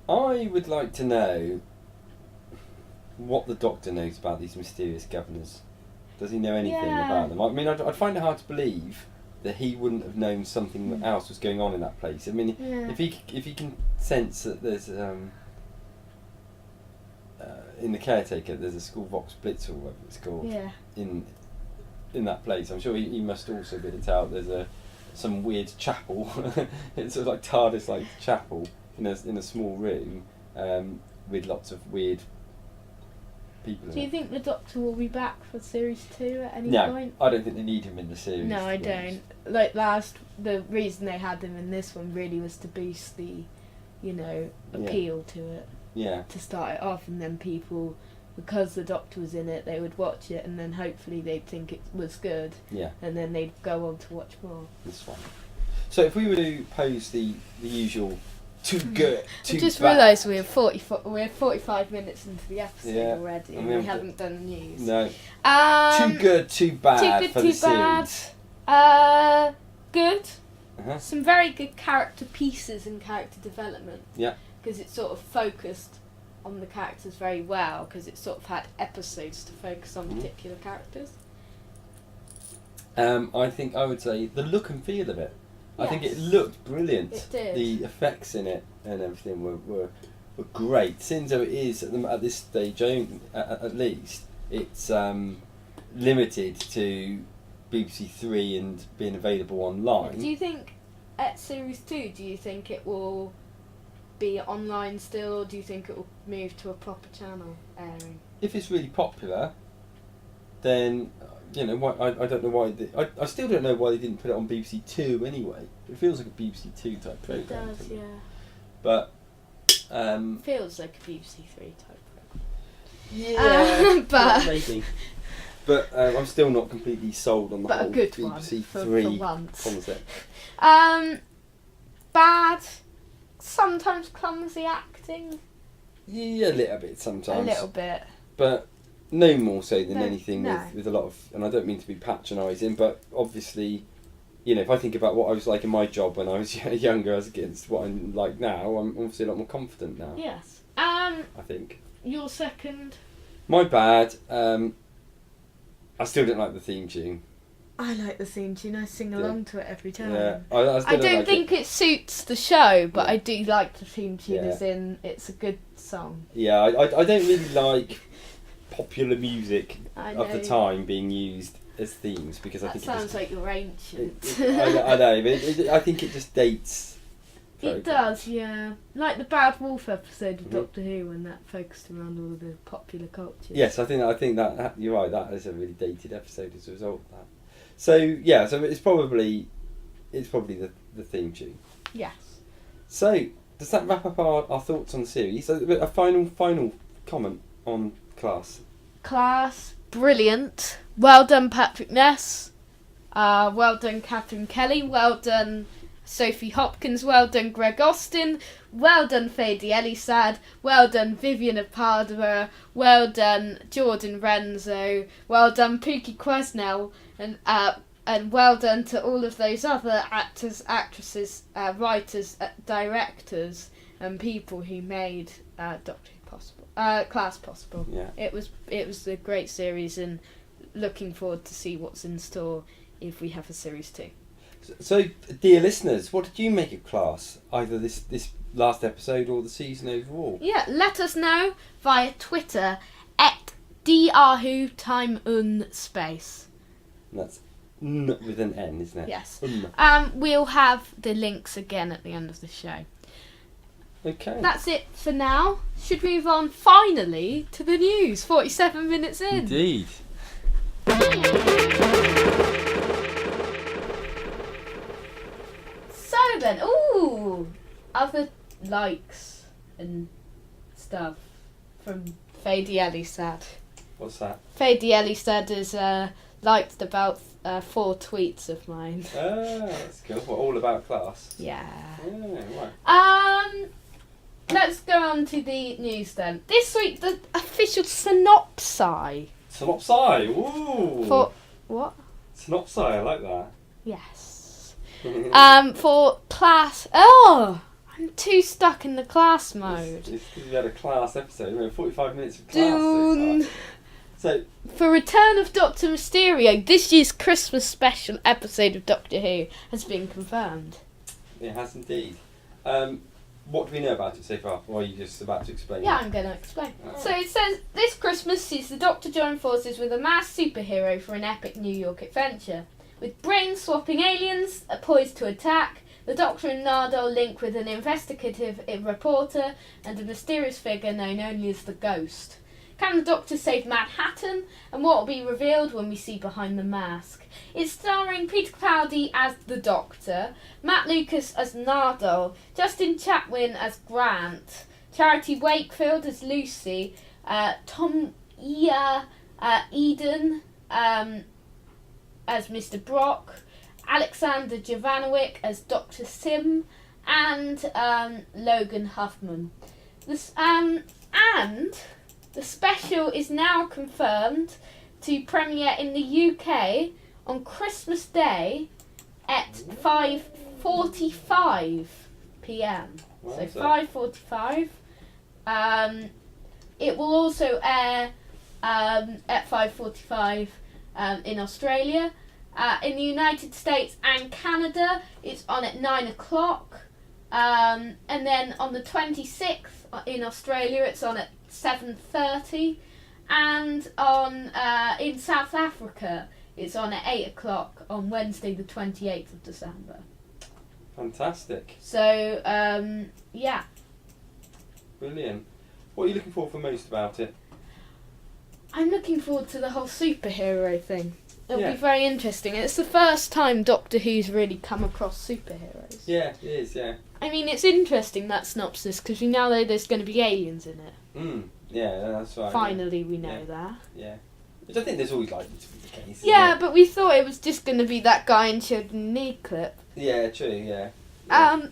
I would like to know what the Doctor knows about these mysterious governors. Does he know anything about them? I mean, I'd find it hard to believe that he wouldn't have known something else was going on in that place. I mean, if he can sense that there's in the Caretaker there's a school Vox Blitz or whatever it's called in that place, I'm sure he must also be able to tell there's some weird chapel. It's sort of like TARDIS like chapel in a small room with lots of weird people. Do you think the Doctor will be back for Series 2 at any point? I don't think they need him in the series. No, I don't. Like the reason they had him in this one really was to boost the, appeal to it. Yeah. To start it off, and then people, because the Doctor was in it, they would watch it, and then hopefully they'd think it was good. Yeah. And then they'd go on to watch more. That's fine. So if we were to pose the usual too good, too I just bad. realised we're 45 minutes into the episode already, and we haven't haven't done news. No. Too good, too bad too good, for too the bad. series. Good. Uh-huh. Some very good character pieces and character development. Yeah. Because it sort of focused on the characters very well, because it sort of had episodes to focus on particular characters. I think I would say the look and feel of it. I think it Yes. looked brilliant. It did. The effects in it and everything were were great. Since it is at this stage, at least, it's limited to BBC Three and being available online. Do you think at Series 2, do you think it will be online still, or do you think it will move to a proper channel airing? If it's really popular, then why, I don't know why I still don't know why they didn't put it on BBC Two anyway. It feels like a BBC Two type programme. It does, yeah. But feels like a BBC Three type programme. Yeah, but maybe. But I'm still not completely sold on the whole a good BBC one Three for once. concept. Bad, sometimes clumsy acting. Yeah, a little bit sometimes. A little bit. But no more so than No, anything no. with a lot of, and I don't mean to be patronising, but obviously, if I think about what I was like in my job when I was younger as against what I'm like now, I'm obviously a lot more confident now. Yes. I think. Your second? My bad. I still don't like the theme tune. I like the theme tune. I sing along to it every time. Yeah, I still I don't like think it suits the show, but Yeah. I do like the theme tune. Yeah. As in, it's a good song. Yeah, I don't really like popular music I of the know. time being used as themes because I That think sounds like you're ancient. I know, but I think it just dates. It does, yeah. Like the Bad Wolf episode of Mhm. Doctor Who, when that focused around all of the popular culture. Yes, I think that you're right. That is a really dated episode as a result of that. So yeah, so it's probably the theme tune. Yes. So does that wrap up our thoughts on the series? So a final comment on Class. Class, brilliant. Well done, Patrick Ness. Well done, Catherine Kelly. Well done, Sophie Hopkins. Well done, Greg Austin. Well done, Fadi Elisad. Well done, Vivian Padua. Well done, Jordan Renzo. Well done, Pookie Quesnell. And well done to all of those other actors, actresses, writers, directors, and people who made Doctor Who possible, Class possible. Yeah. It was a great series, and looking forward to see what's in store if we have a series 2. So, dear listeners, what did you make of Class? Either this last episode or the season overall? Yeah, let us know via Twitter at @drwhotime_space. And that's with an N, isn't it? Yes. Un. We'll have the links again at the end of the show. Okay. That's it for now. Should we move on finally to the news? 47 minutes in. Indeed. So then, other likes and stuff from Fadi Elisad. What's that? Fadi Elisad has liked about 4 tweets of mine. That's good. What, all about Class? Yeah. Right. Let's go on to the news then. This week, the official synopsis. Synopsi. Ooh. For what? Synopsi. I like that. Yes. For Class. Oh, I'm too stuck in the Class mode. It's because we had a Class episode. We had 45 minutes of Class Dune. so far. So, For Return of Doctor Mysterio, this year's Christmas special episode of Doctor Who has been confirmed. it has indeed. What do we know about it so far? Or are you just about to explain? Yeah, it? I'm going to explain. Alright. So it says, this Christmas sees the Doctor join forces with a masked superhero for an epic New York adventure. With brain-swapping aliens poised to attack, the Doctor and Nardole link with an investigative reporter and a mysterious figure known only as the Ghost. Can the Doctor save Manhattan? And what will be revealed when we see behind the mask? It's starring Peter Capaldi as the Doctor, Matt Lucas as Nardole, Justin Chatwin as Grant, Charity Wakefield as Lucy, Tom Eden as Mr. Brock, Alexander Jovanovic as Dr. Sim, and Logan Huffman. And the special is now confirmed to premiere in the UK on Christmas Day at 5:45 p.m. So 5:45. It will also air at 5:45 in Australia. In the United States and Canada, it's on at 9 o'clock. And then on the 26th in Australia, it's on at 7:30, and on in South Africa, it's on at 8 o'clock on Wednesday, the 28th of December. Fantastic. So yeah. Brilliant. What are you looking for most about it? I'm looking forward to the whole superhero thing. It'll Yeah. be very interesting. It's the first time Doctor Who's really come across superheroes. Yeah, it is, yeah. I mean, it's interesting, that synopsis, because we now know there's going to be aliens in it. Yeah, that's right. Finally, we know that. Yeah. Which I think there's always likely to be the case. Yeah, isn't it? but we thought it was just going to be that guy in Children in Need clip. Yeah, true, yeah.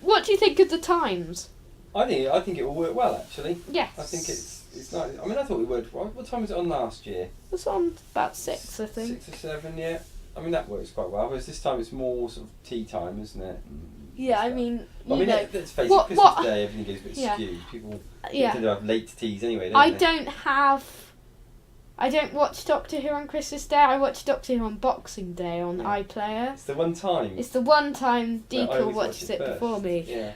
What do you think of the times? I think it will work well, actually. Yes. I think it's nice. I mean, I thought it would. What time was it on last year? It was on about 6, I think. 6 or 7, yeah. I mean, that works quite well. Whereas this time it's more sort of tea time, isn't it? Yeah, I mean, I mean, know, let's face it, Christmas Day, everything goes a bit skewed. People tend to have late teas anyway, don't they? I don't watch Doctor Who on Christmas Day. I watch Doctor Who on Boxing Day on iPlayer. It's the one time. It's the one time Well, I Deepa always watches watch it before me. Yeah.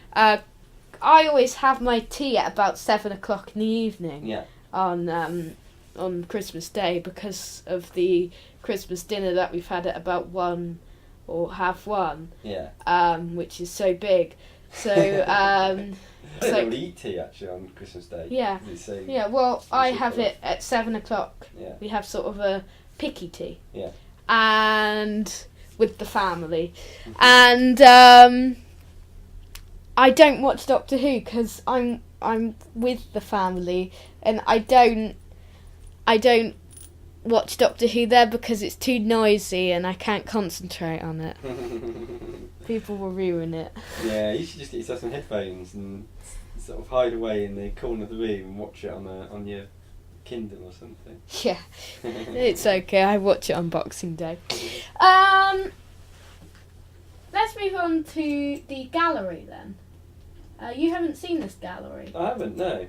I always have my tea at about 7 o'clock in the evening. Yeah. On Christmas Day, because of the Christmas dinner that we've had at about 1 or 1:30. Yeah. Which is so big. So I don't really eat tea actually on Christmas Day. Yeah. So yeah. Well, I have it at 7 o'clock. Yeah. We have sort of a picky tea. Yeah. And with the family, and I don't watch Doctor Who because I'm with the family, and I don't watch Doctor Who there because it's too noisy and I can't concentrate on it. People will ruin it. Yeah, you should just get yourself some headphones and sort of hide away in the corner of the room and watch it on your Kindle or something. Yeah, it's okay. I watch it on Boxing Day. Let's move on to the gallery then. You haven't seen this gallery. I haven't, no.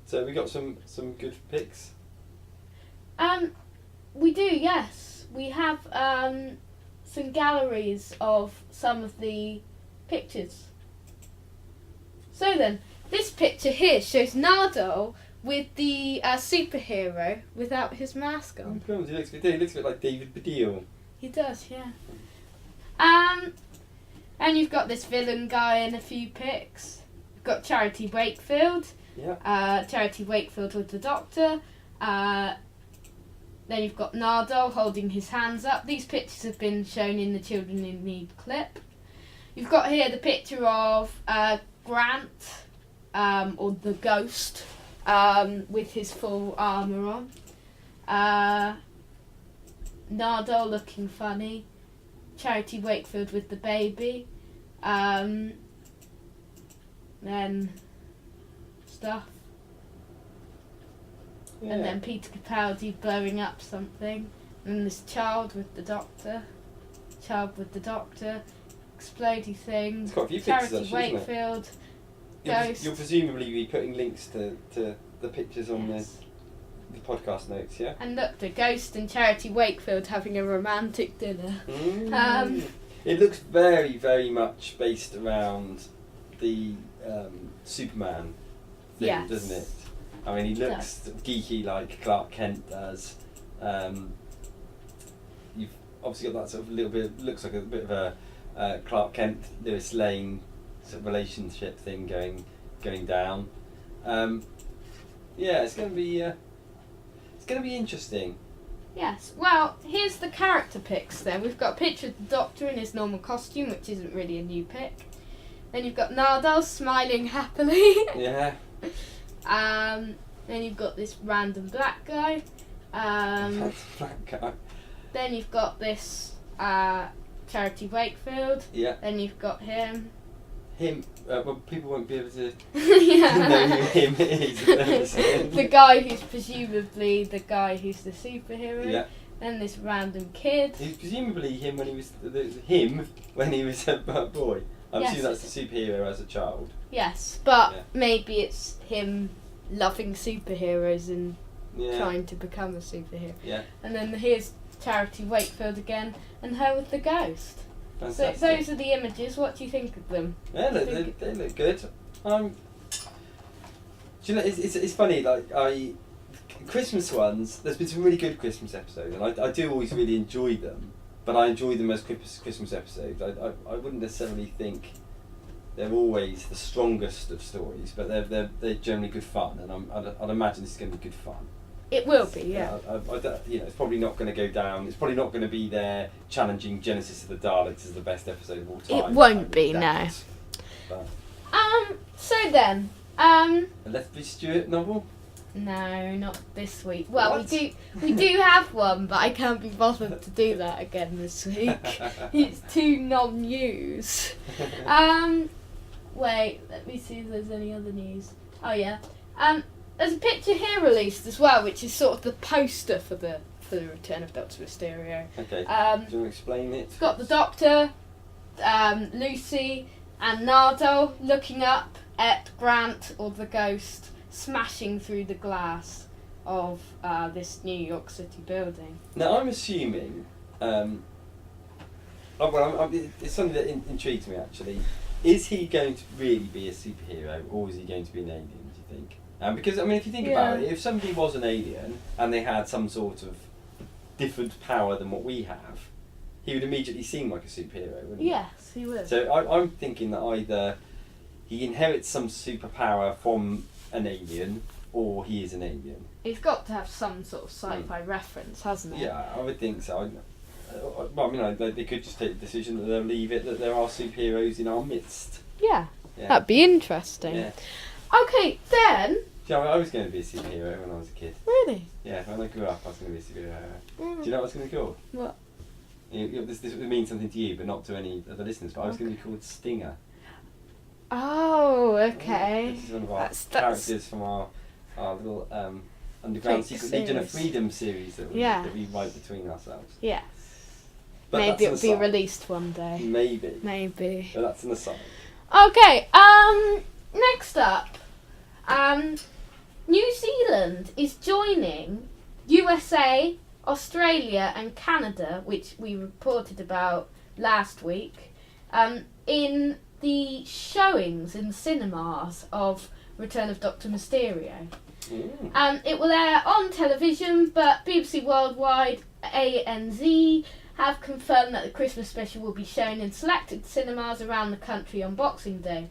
So we got some good picks. We do, yes. We have some galleries of some of the pictures. So then, this picture here shows Nardole with the superhero without his mask on. He looks a bit like David Baddiel. He does, yeah. And you've got this villain guy in a few pics. You've got Charity Wakefield. Yeah. Charity Wakefield with the Doctor. Then you've got Nardole holding his hands up. These pictures have been shown in the Children in Need clip. You've got here the picture of Grant, or the Ghost, with his full armour on. Nardole looking funny. Charity Wakefield with the baby. Then stuff. Yeah. And then Peter Capaldi blowing up something. And this child with the Doctor. Explodey things. There's quite a few pictures, Charity actually, isn't it? Wakefield. Ghost. You'll presumably be putting links to the pictures on Yes. the podcast notes, yeah? And look, the Ghost and Charity Wakefield having a romantic dinner. It looks very, very much based around the Superman thing, Yes. doesn't it? I mean, he looks geeky like Clark Kent does. You've obviously got that sort of little bit, looks like a bit of a Clark Kent, Lois Lane sort of relationship thing going down. Yeah, it's going to be interesting. Yes. Well, here's the character pics then. We've got a picture of the Doctor in his normal costume, which isn't really a new pic. Then you've got Nardole smiling happily. Yeah. Then you've got this random black guy. Black guy. Then you've got this Charity Wakefield. Yeah. Then you've got him. Well, people won't be able to Yeah. know who him is. The guy who's presumably the guy who's the superhero. Yeah. Then this random kid. He's presumably him when he was a boy. I'm Yes. assuming that's the superhero as a child. Yes, but Yeah. maybe it's him loving superheroes and Yeah. trying to become a superhero. Yeah. And then here's Charity Wakefield again, and her with the Ghost. Fantastic. So those are the images. What do you think of them? Yeah, they look good. Do you know, it's funny, like, Christmas ones, there's been some really good Christmas episodes, and I do always really enjoy them, but I enjoy them as Christmas episodes. I wouldn't necessarily think they're always the strongest of stories, but they're generally good fun, and I'd imagine this is going to be good fun. It will be, yeah. It's probably not going to go down. It's probably not going to be there challenging Genesis of the Daleks as the best episode of all time. It won't be, no. But So then, a Lethbridge Stewart novel? no, not this week. Well, What? we do have one, but I can't be bothered to do that again this week. It's too non-news. Wait, let me see if there's any other news. Oh yeah. There's a picture here released as well, which is sort of the poster for the return of Doctor Mysterio. Okay. Do you want to explain it? It's got the Doctor, Lucy, and Nardo looking up at Grant, or the Ghost, smashing through the glass of this New York City building. Now I'm assuming. It's something that intrigues me actually. Is he going to really be a superhero, or is he going to be an alien? Do you think? Because I mean, if you think about it, if somebody was an alien and they had some sort of different power than what we have, he would immediately seem like a superhero, wouldn't he? Yes, he would. So I'm thinking that either he inherits some superpower from an alien, or he is an alien. He's got to have some sort of sci-fi reference, hasn't he? Yeah, I would think so. Well, I mean, they could just take the decision that they'll leave it, that there are superheroes in our midst. Yeah, Yeah. that'd be interesting. Yeah. Okay, then. Yeah, I was going to be a superhero when I was a kid. Really? Yeah, when I grew up, I was going to be a superhero. Mm. Do you know what I was going to be called? What? This would mean something to you, but not to any other listeners. But I was going to be called Stinger. Oh, okay. This is one of our That's characters from our little Underground Fake Secret Legion of series. Freedom series that we write between ourselves. Yes. But Maybe that's it'll an be aside. released one day. Maybe. Maybe. But that's an aside. Okay, next up, New Zealand is joining USA, Australia and Canada, which we reported about last week, in the showings in the cinemas of Return of Doctor Mysterio. It will air on television, but BBC Worldwide, ANZ, have confirmed that the Christmas special will be shown in selected cinemas around the country on Boxing Day.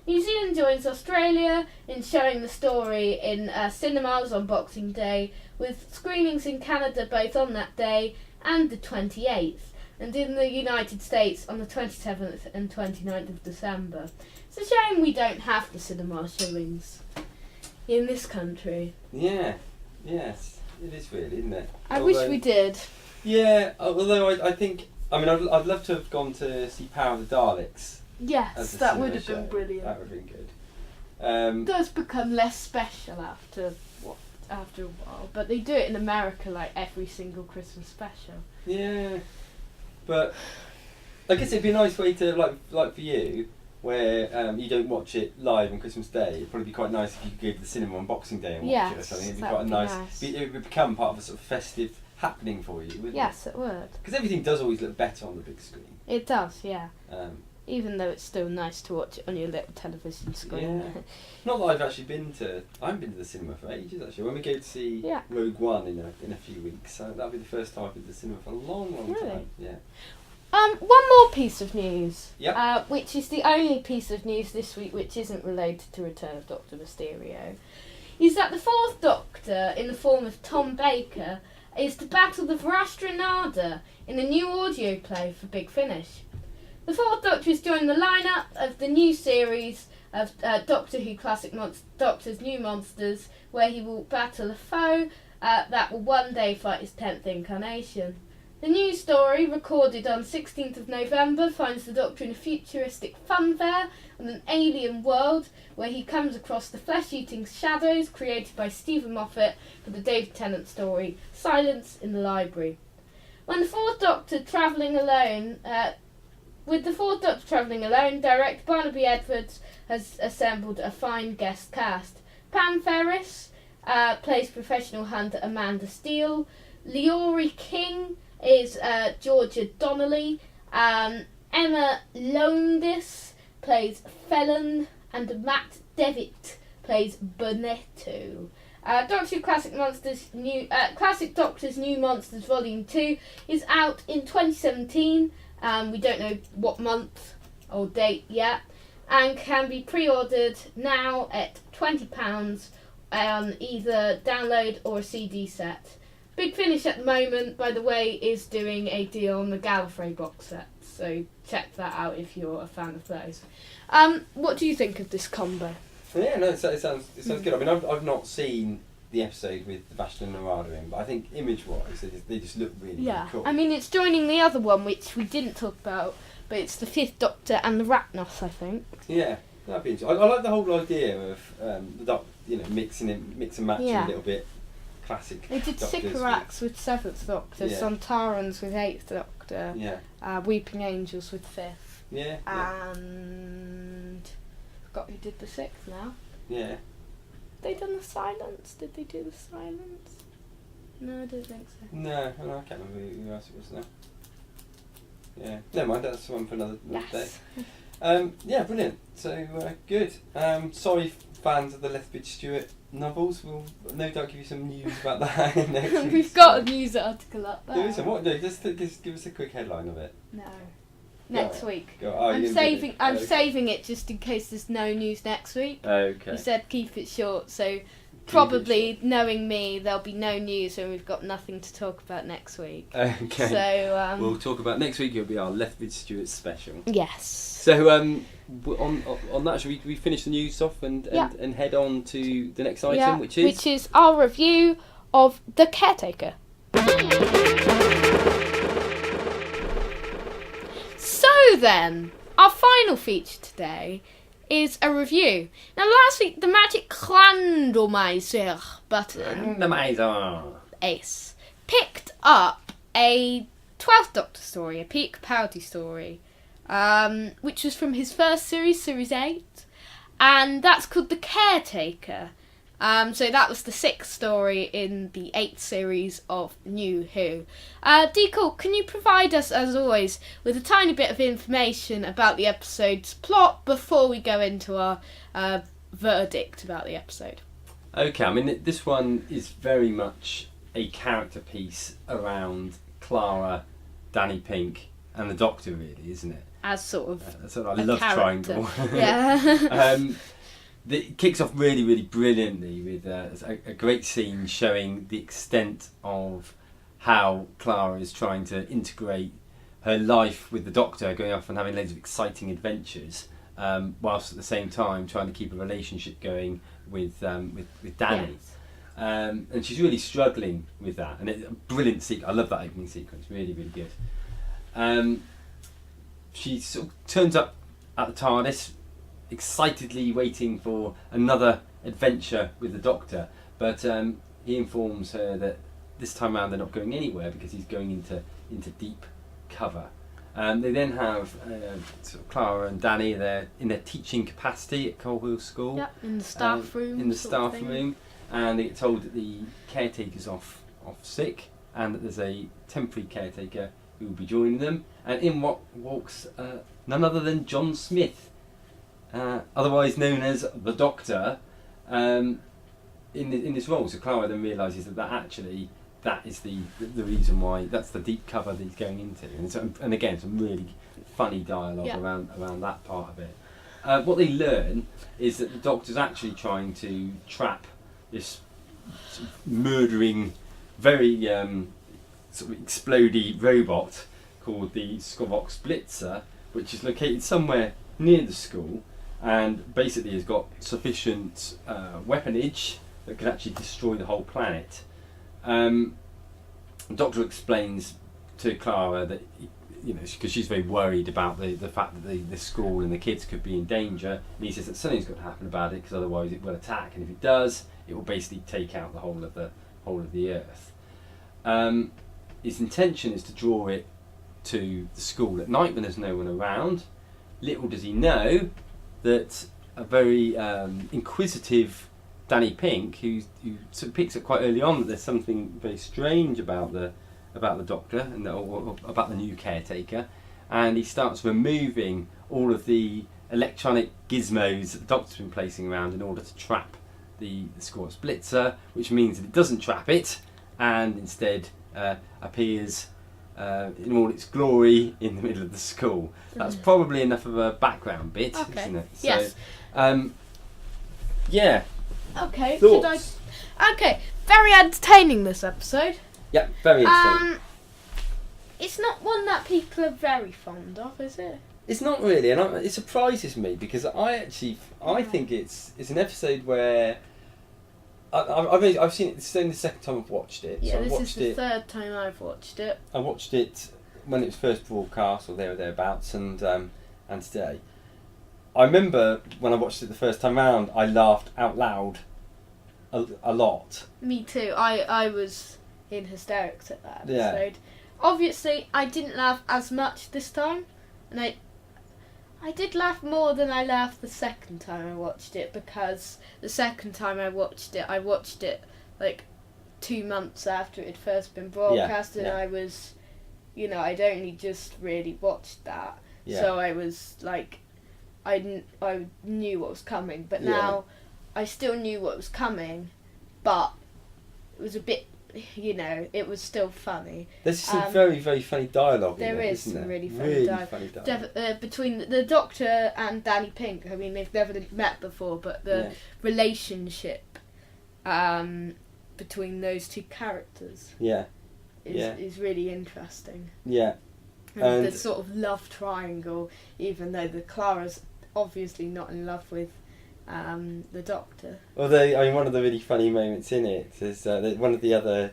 New Zealand joins Australia in showing the story in cinemas on Boxing Day, with screenings in Canada both on that day and the 28th, and in the United States on the 27th and 29th of December. It's a shame we don't have the cinema showings in this country. Yeah. Yes. It is really, isn't it? I wish we did. Yeah. Although I think, I mean, I'd love to have gone to see Power of the Daleks. Yes, As a that cinema would have show. been brilliant. That would have been good. It does become less special after a while, but they do it in America like every single Christmas special. Yeah, but I guess it'd be a nice way to like for you, where you don't watch it live on Christmas Day. It'd probably be quite nice if you could go to the cinema on Boxing Day and watch it or something. It'd be that quite would be nice. nice. It would become part of a sort of festive happening for you, wouldn't it? Yes, it would. Because everything does always look better on the big screen. It does, yeah. Even though it's still nice to watch it on your little television screen. Yeah. Not that I've actually I haven't been to the cinema for ages actually. When we go to see Rogue One in a few weeks, so that'll be the first time I've been to the cinema for a long Really? time. Yeah. One more piece of news, Yep. which is the only piece of news this week which isn't related to Return of Doctor Mysterio, is that the Fourth Doctor, in the form of Tom Baker, is to battle the Vrastranada in a new audio play for Big Finish. The Fourth Doctor has joined the lineup of the new series of Doctor Who Classic Doctor's New Monsters, where he will battle a foe that will one day fight his 10th incarnation. The new story, recorded on 16th of November, finds the Doctor in a futuristic funfair on an alien world, where he comes across the flesh-eating shadows created by Stephen Moffat for the David Tennant story Silence in the Library. With the Fourth Doctor travelling alone, director Barnaby Edwards has assembled a fine guest cast. Pam Ferris plays professional hunter Amanda Steele. Leori King is Georgia Donnelly. Emma Longis plays Felon, and Matt Devitt plays Bonetto. Doctor Who Classic Doctor's New Monsters Volume 2 is out in 2017. We don't know what month or date yet, and can be pre-ordered now at £20 on either download or a CD set. Big Finish at the moment, by the way, is doing a deal on the Gallifrey box set, so check that out if you're a fan of those. What do you think of this combo? Yeah, no, it sounds good. I mean, I've not seen the episode with the Bachelor and Narada in, but I think image-wise, they just look really cool. I mean, it's joining the other one, which we didn't talk about, but it's the Fifth Doctor and the Ratnos, I think. Yeah, that'd be interesting. I like the whole idea of mix and match a little bit. Classic. They did Sycorax with Seventh Doctor, Sontarans with Eighth Doctor, Weeping Angels with Fifth. Yeah. And forgot who did the Sixth now. Yeah. They done the Silence? Did they do the Silence? No, I don't think so. No, I can't remember who else it was now. Yeah. Never mind, that's one for another day. Yeah, brilliant. So good. Sorry, fans of the Lethbridge Stewart novels. We'll no doubt give you some news about that next week. We've got a news article up there. What? No, just give us a quick headline of it. No. Next week. I'm saving it just in case there's no news next week. Okay. You said keep it short, so probably knowing me, there'll be no news and we've got nothing to talk about next week. Okay. So we'll talk about next week. It'll be our Lethbridge Stewart special. Yes. So on that, should we finish the news off and head on to the next item, which is our review of The Caretaker. So then, our final feature today is a review. Now, last week, the magic Randomizer button, Ace, picked up a 12th Doctor story, a Peak Capaldi story, which was from his first series, Series 8, and that's called The Caretaker. So that was the 6th story in the 8th series of New Who. Deacle, can you provide us, as always, with a tiny bit of information about the episode's plot before we go into our verdict about the episode? Okay, I mean, this one is very much a character piece around Clara, Danny Pink, and the Doctor, really, isn't it? As sort of a love character. triangle. Yeah. It kicks off really, really brilliantly with a great scene showing the extent of how Clara is trying to integrate her life with the Doctor, going off and having loads of exciting adventures, whilst at the same time trying to keep a relationship going with Danny. Yes. And she's really struggling with that. And it's a brilliant sequence. I love that opening sequence. Really, really good. She sort of turns up at the TARDIS, excitedly waiting for another adventure with the Doctor, but he informs her that this time around they're not going anywhere because he's going into deep cover. They then have sort of Clara and Danny. They're in their teaching capacity at Colwell School. Yep, in the staff room. In the staff room, and they get told that the caretaker's off sick, and that there's a temporary caretaker who will be joining them. And in walks none other than John Smith, otherwise known as the Doctor, in this role. So Clara then realises that is the reason why, that's the deep cover that he's going into. And again, some really funny dialogue around that part of it. What they learn is that the Doctor's actually trying to trap this sort of murdering, very sort of explodey robot called the Skovok Blitzer, which is located somewhere near the school, and basically has got sufficient weaponage that could actually destroy the whole planet. The Doctor explains to Clara that, because she's very worried about the fact that the school and the kids could be in danger, and he says that something's got to happen about it, because otherwise it will attack, and if it does, it will basically take out the whole of the Earth. His intention is to draw it to the school at night when there's no one around. Little does he know that a very inquisitive Danny Pink, who sort of picks up quite early on that there's something very strange about the Doctor and or about the new caretaker, and he starts removing all of the electronic gizmos that the Doctor's been placing around in order to trap the Scorch Blitzer, which means that it doesn't trap it and instead appears in all its glory in the middle of the school. That's probably enough of a background bit, isn't it? So, yes. Yeah. Okay. Thoughts? Okay. Very entertaining, this episode. Yeah, very interesting. It's not one that people are very fond of, is it? It's not really, and it surprises me because I think it's an episode where I've seen it. It's only the second time I've watched it. Yeah, so this is the third time I've watched it. I watched it when it was first broadcast, or there or thereabouts, and today. I remember when I watched it the first time round, I laughed out loud a lot. Me too. I was in hysterics at that Yeah. episode. Obviously, I didn't laugh as much this time, and I did laugh more than I laughed the second time I watched it, because the second time I watched it like 2 months after it had first been broadcast, and I was, I'd only just really watched that, so I was like, I knew what was coming, but now I still knew what was coming, but it was a bit, it was still funny. There's some very, very funny dialogue in there. There is isn't some there? really funny dialogue. Between the Doctor and Danny Pink. I mean, they've never met before, but the relationship between those two characters is really interesting. Yeah. And the sort of love triangle, even though the Clara's obviously not in love with the Doctor. Although, one of the really funny moments in it is that one of the other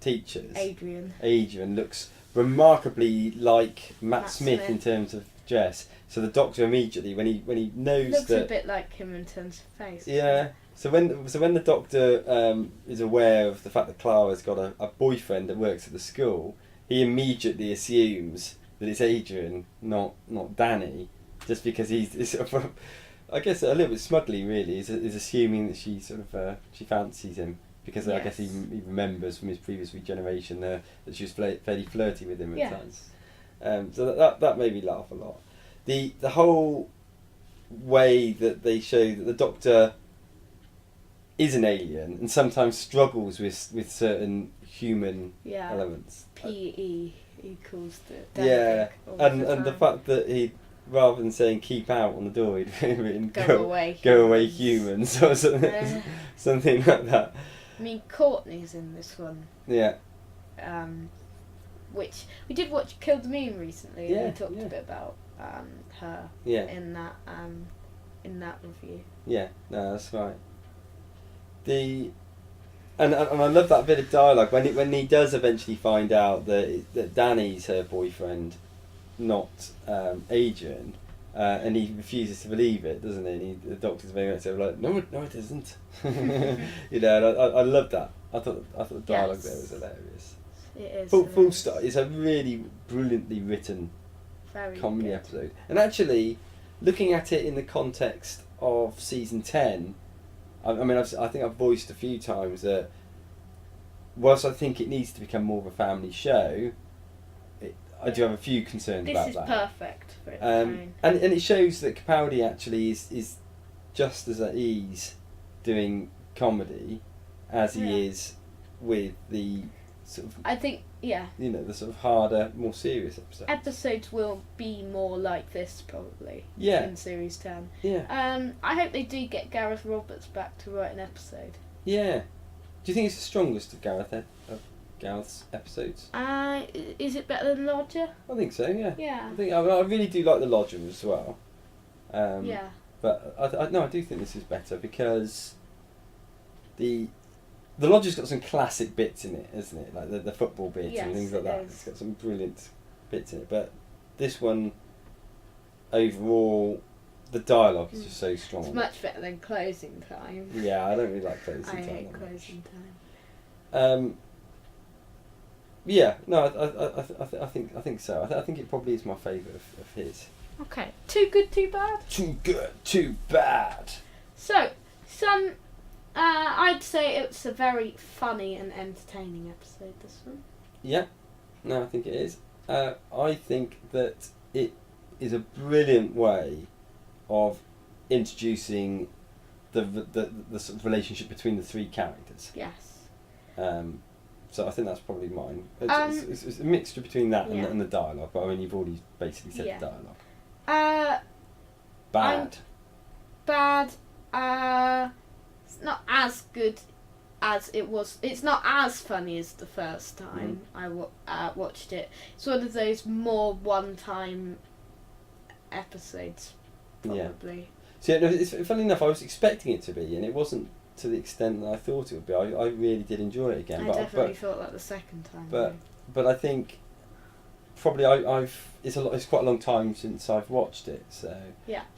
teachers, Adrian, looks remarkably like Matt Smith in terms of dress. So the Doctor immediately, when he knows looks that, a bit like him in terms of face. Yeah. So when the Doctor is aware of the fact that Clara's got a boyfriend that works at the school, he immediately assumes that it's Adrian, not Danny, just because he's sort of, I guess a little bit smugly really, is assuming that she sort of she fancies him, because I guess he remembers from his previous regeneration that she was fairly flirty with him at times. So that made me laugh a lot. The whole way that they show that the Doctor is an alien and sometimes struggles with certain human elements. PE, he calls it. And the fact that he, rather than saying keep out on the door, he'd written go away humans or something, something like that. I mean, Courtney's in this one. Yeah. Which we did watch Kill the Moon recently, and we talked a bit about her in that review. Yeah, no, that's right. And I love that bit of dialogue when he does eventually find out that Danny's her boyfriend, not Adrian, and he refuses to believe it, doesn't he? And the Doctor's very much like, no, it isn't. And I love that. I thought the dialogue there was hilarious. It is. Full stop. It's a really brilliantly written comedy episode. And actually, looking at it in the context of season 10. I think I've voiced a few times that whilst I think it needs to become more of a family show, I do have a few concerns about that. This is perfect for it. And it shows that Capaldi actually is just as at ease doing comedy as he is with the sort of, I think, the sort of harder, more serious episodes. Episodes will be more like this probably. Yeah. In series 10. Yeah. I hope they do get Gareth Roberts back to write an episode. Yeah. Do you think it's the strongest of Gareth's episodes? Is it better than Lodger? I think so. Yeah. Yeah. I really do like the Lodger as well. Yeah. But I do think this is better because the Lodger's got some classic bits in it, isn't it? Like the football bits and things like that. It's got some brilliant bits in it. But this one, overall, the dialogue is just so strong. It's much better than Closing Time. Yeah, I don't really like Closing Time. I hate Closing Time. Yeah, no, I think so. I think it probably is my favourite of his. Okay, too good, too bad. Too good, too bad. So, I'd say it's a very funny and entertaining episode, this one. Yeah, no, I think it is. I think that it is a brilliant way of introducing the sort of relationship between the three characters. Yes. So I think that's probably mine. It's a mixture between that and the dialogue, but I mean, you've already basically said the dialogue. Bad. Bad. It's not as good as it was. It's not as funny as the first time I watched it. It's one of those more one-time episodes, probably. So it's funny enough. I was expecting it to be, and it wasn't to the extent that I thought it would be. I really did enjoy it again. I definitely thought that the second time. But I think probably it's quite a long time since I've watched it. So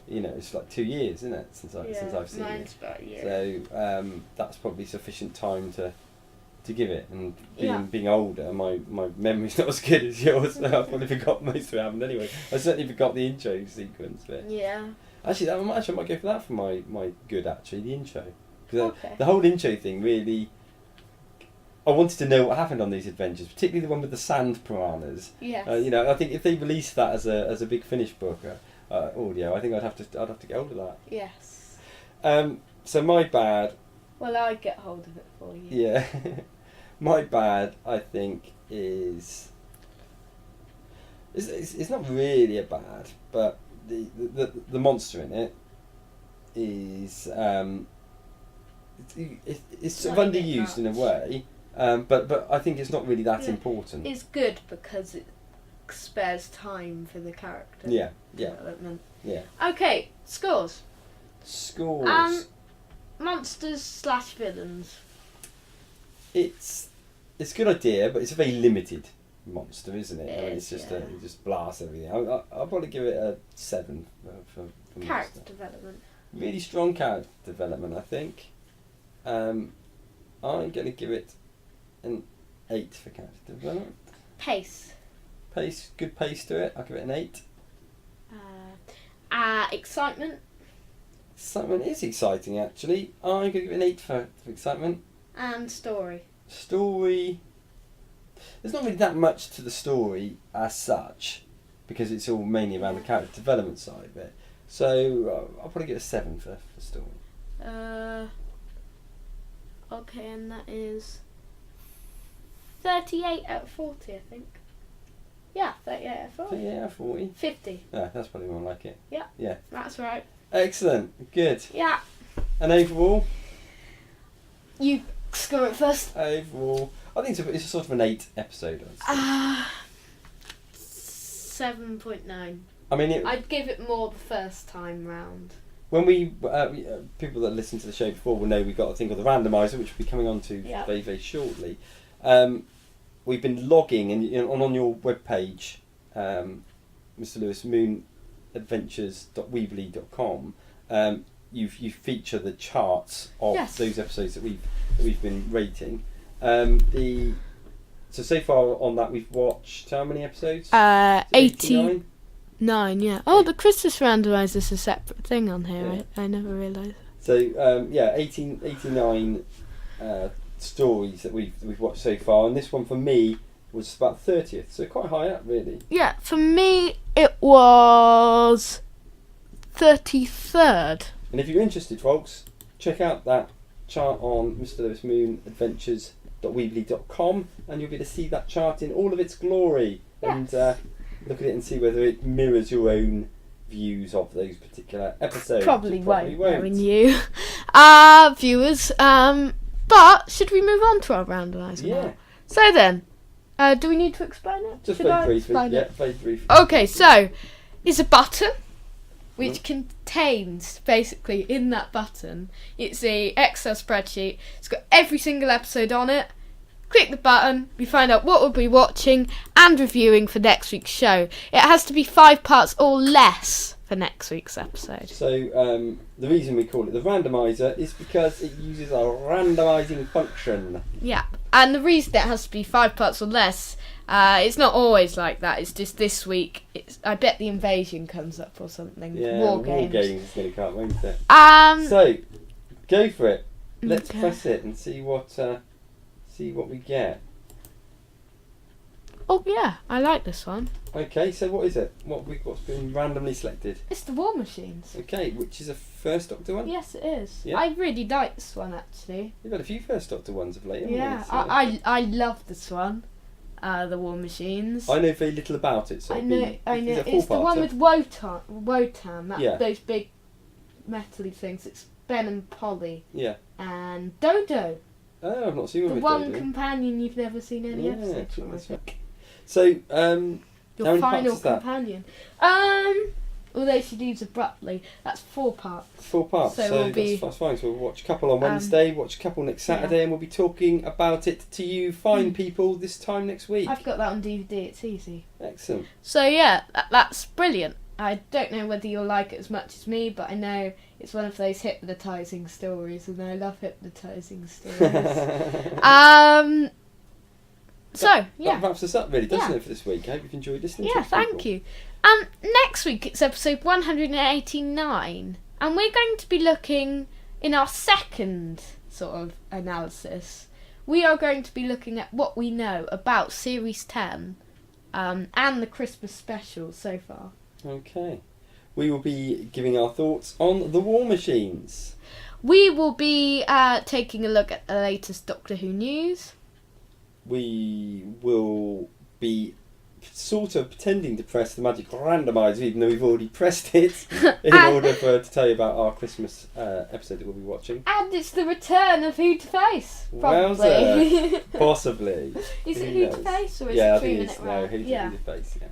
it's like 2 years, isn't it, since I've seen mine's it. about a year. So that's probably sufficient time to give it. And being older, my memory's not as good as yours. So I probably forgot most of it happened anyway. I certainly forgot the intro sequence bit. Yeah. Actually, I might go for that for my good. Actually, the intro, because the whole intro thing really. I wanted to know what happened on these adventures, particularly the one with the sand piranhas. Yes. I think if they released that as a big Finish book audio, I think I'd have to get hold of that. Yes. So my bad. Well, I'd get hold of it for you. Yeah. My bad, I think, is. It's not really a bad, but the monster in it is it's sort of underused in a way, but I think it's not really that important. It's good because it spares time for the character development. Yeah. Okay, scores. Monsters/villains. It's a good idea, but it's a very limited monster, isn't it? It's just it just blasts everything. I'll probably give it a 7 for character development. Really strong character development, I think. I'm going to give it an 8 for character development. Pace, good pace to it. I'll give it an 8. Excitement. Excitement is exciting, actually. I'm going to give it an 8 for excitement. And story. There's not really that much to the story as such, because it's all mainly around the character development side of it. So I'll probably give it a 7 for story. Okay, and that is 38 out of 40, I think. Yeah, 38 out of 40. 38 out of 40? 50. Yeah, that's probably more like it. Yeah. That's right. Excellent. Good. Yeah. And overall? You score it first. Overall, I think it's a sort of an 8 episode. 7.9. I mean, I'd give it more the first time round. When people that listen to the show before will know we've got a thing called the randomizer, which we'll be coming on to very, very shortly. We've been logging, and on your webpage, Mr. Lewis, moonadventures.weebly.com, you feature the charts of those episodes that we've been rating. So far on that we've watched how many episodes? 89. Oh, the Christmas randomizer is a separate thing on here. I never realised. So 89 stories that we've watched so far, and this one for me was about 30th, so quite high up, really. Yeah, for me it was 33rd. And if you're interested, folks, check out that chart on Mr. Lewis Moon Adventures.weebly.com, and you'll be able to see that chart in all of its glory and look at it and see whether it mirrors your own views of those particular episodes. Probably won't, knowing you, viewers. But should we move on to our randomizer now? So then, do we need to explain it? Just very briefly. Very briefly. Okay, so it's a button which contains, basically, in that button, it's a Excel spreadsheet. It's got every single episode on it. Click the button, we find out what we'll be watching and reviewing for next week's show. It has to be 5 parts or less for next week's episode. So the reason we call it the randomizer is because it uses a randomizing function. Yeah, and the reason it has to be 5 parts or less, it's not always like that. It's just this week. I bet the invasion comes up or something. Yeah, War Games is going to come, won't it? So go for it. Let's press it and see what we get. Oh yeah, I like this one. Okay, so what is it? What's been randomly selected? It's the War Machines. Okay, which is a First Doctor one? Yes, it is. Yeah. I really like this one actually. You've had a few First Doctor ones of late, haven't Yeah, you? So I love this one. The War Machines. I know very little about it, so I know. is it a It's the one four-parter? with Wotan. Yeah. Those big metally things. It's Ben and Polly. Yeah. And Dodo. Oh, I've not seen one The with one Dodo. companion you've never seen any Yeah, episodes from. I that's think. So, how Your many final parts is that? companion. Although she leaves abruptly, that's 4 parts. 4 parts, So so we'll be, that's fine. So we'll watch a couple on Wednesday, watch a couple next Saturday, and we'll be talking about it to you fine people this time next week. I've got that on DVD, it's easy. Excellent. So yeah, that's brilliant. I don't know whether you'll like it as much as me, but I know it's one of those hypnotising stories, and I love hypnotising stories. So, yeah. That wraps us up, really, doesn't it, for this week? I hope you've enjoyed listening to Yeah, us, thank people. you. Next week it's episode 189, and we're going to be looking, in our second sort of analysis, we are going to be looking at what we know about Series 10 and the Christmas special so far. Okay. We will be giving our thoughts on the War Machines. We will be taking a look at the latest Doctor Who news. We will be sort of pretending to press the magic randomizer, even though we've already pressed it, in order to tell you about our Christmas episode that we'll be watching. And it's the return of Who to Face, Wowza. probably. Possibly. Is it Who to Face or is I it think 3 it's Minute Round? Who to Face. Yeah.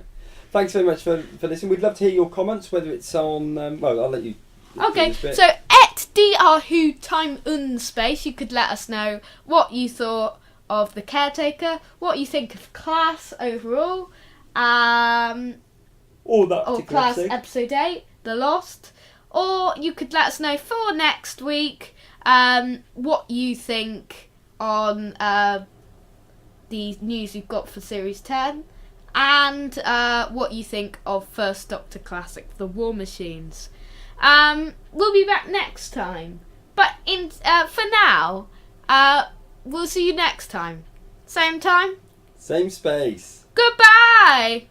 Thanks very much for listening. We'd love to hear your comments, whether it's on. Well, I'll let you. Okay, do this bit. so at DR Who Time Space, you could let us know what you thought of the Caretaker, what you think of Class overall, or that or particular Class episode. episode 8, The Lost, or you could let us know for next week what you think on the news we've got for Series 10, and what you think of First Doctor Classic, The War Machines. We'll be back next time, but for now, we'll see you next time. Same time, Same space. goodbye!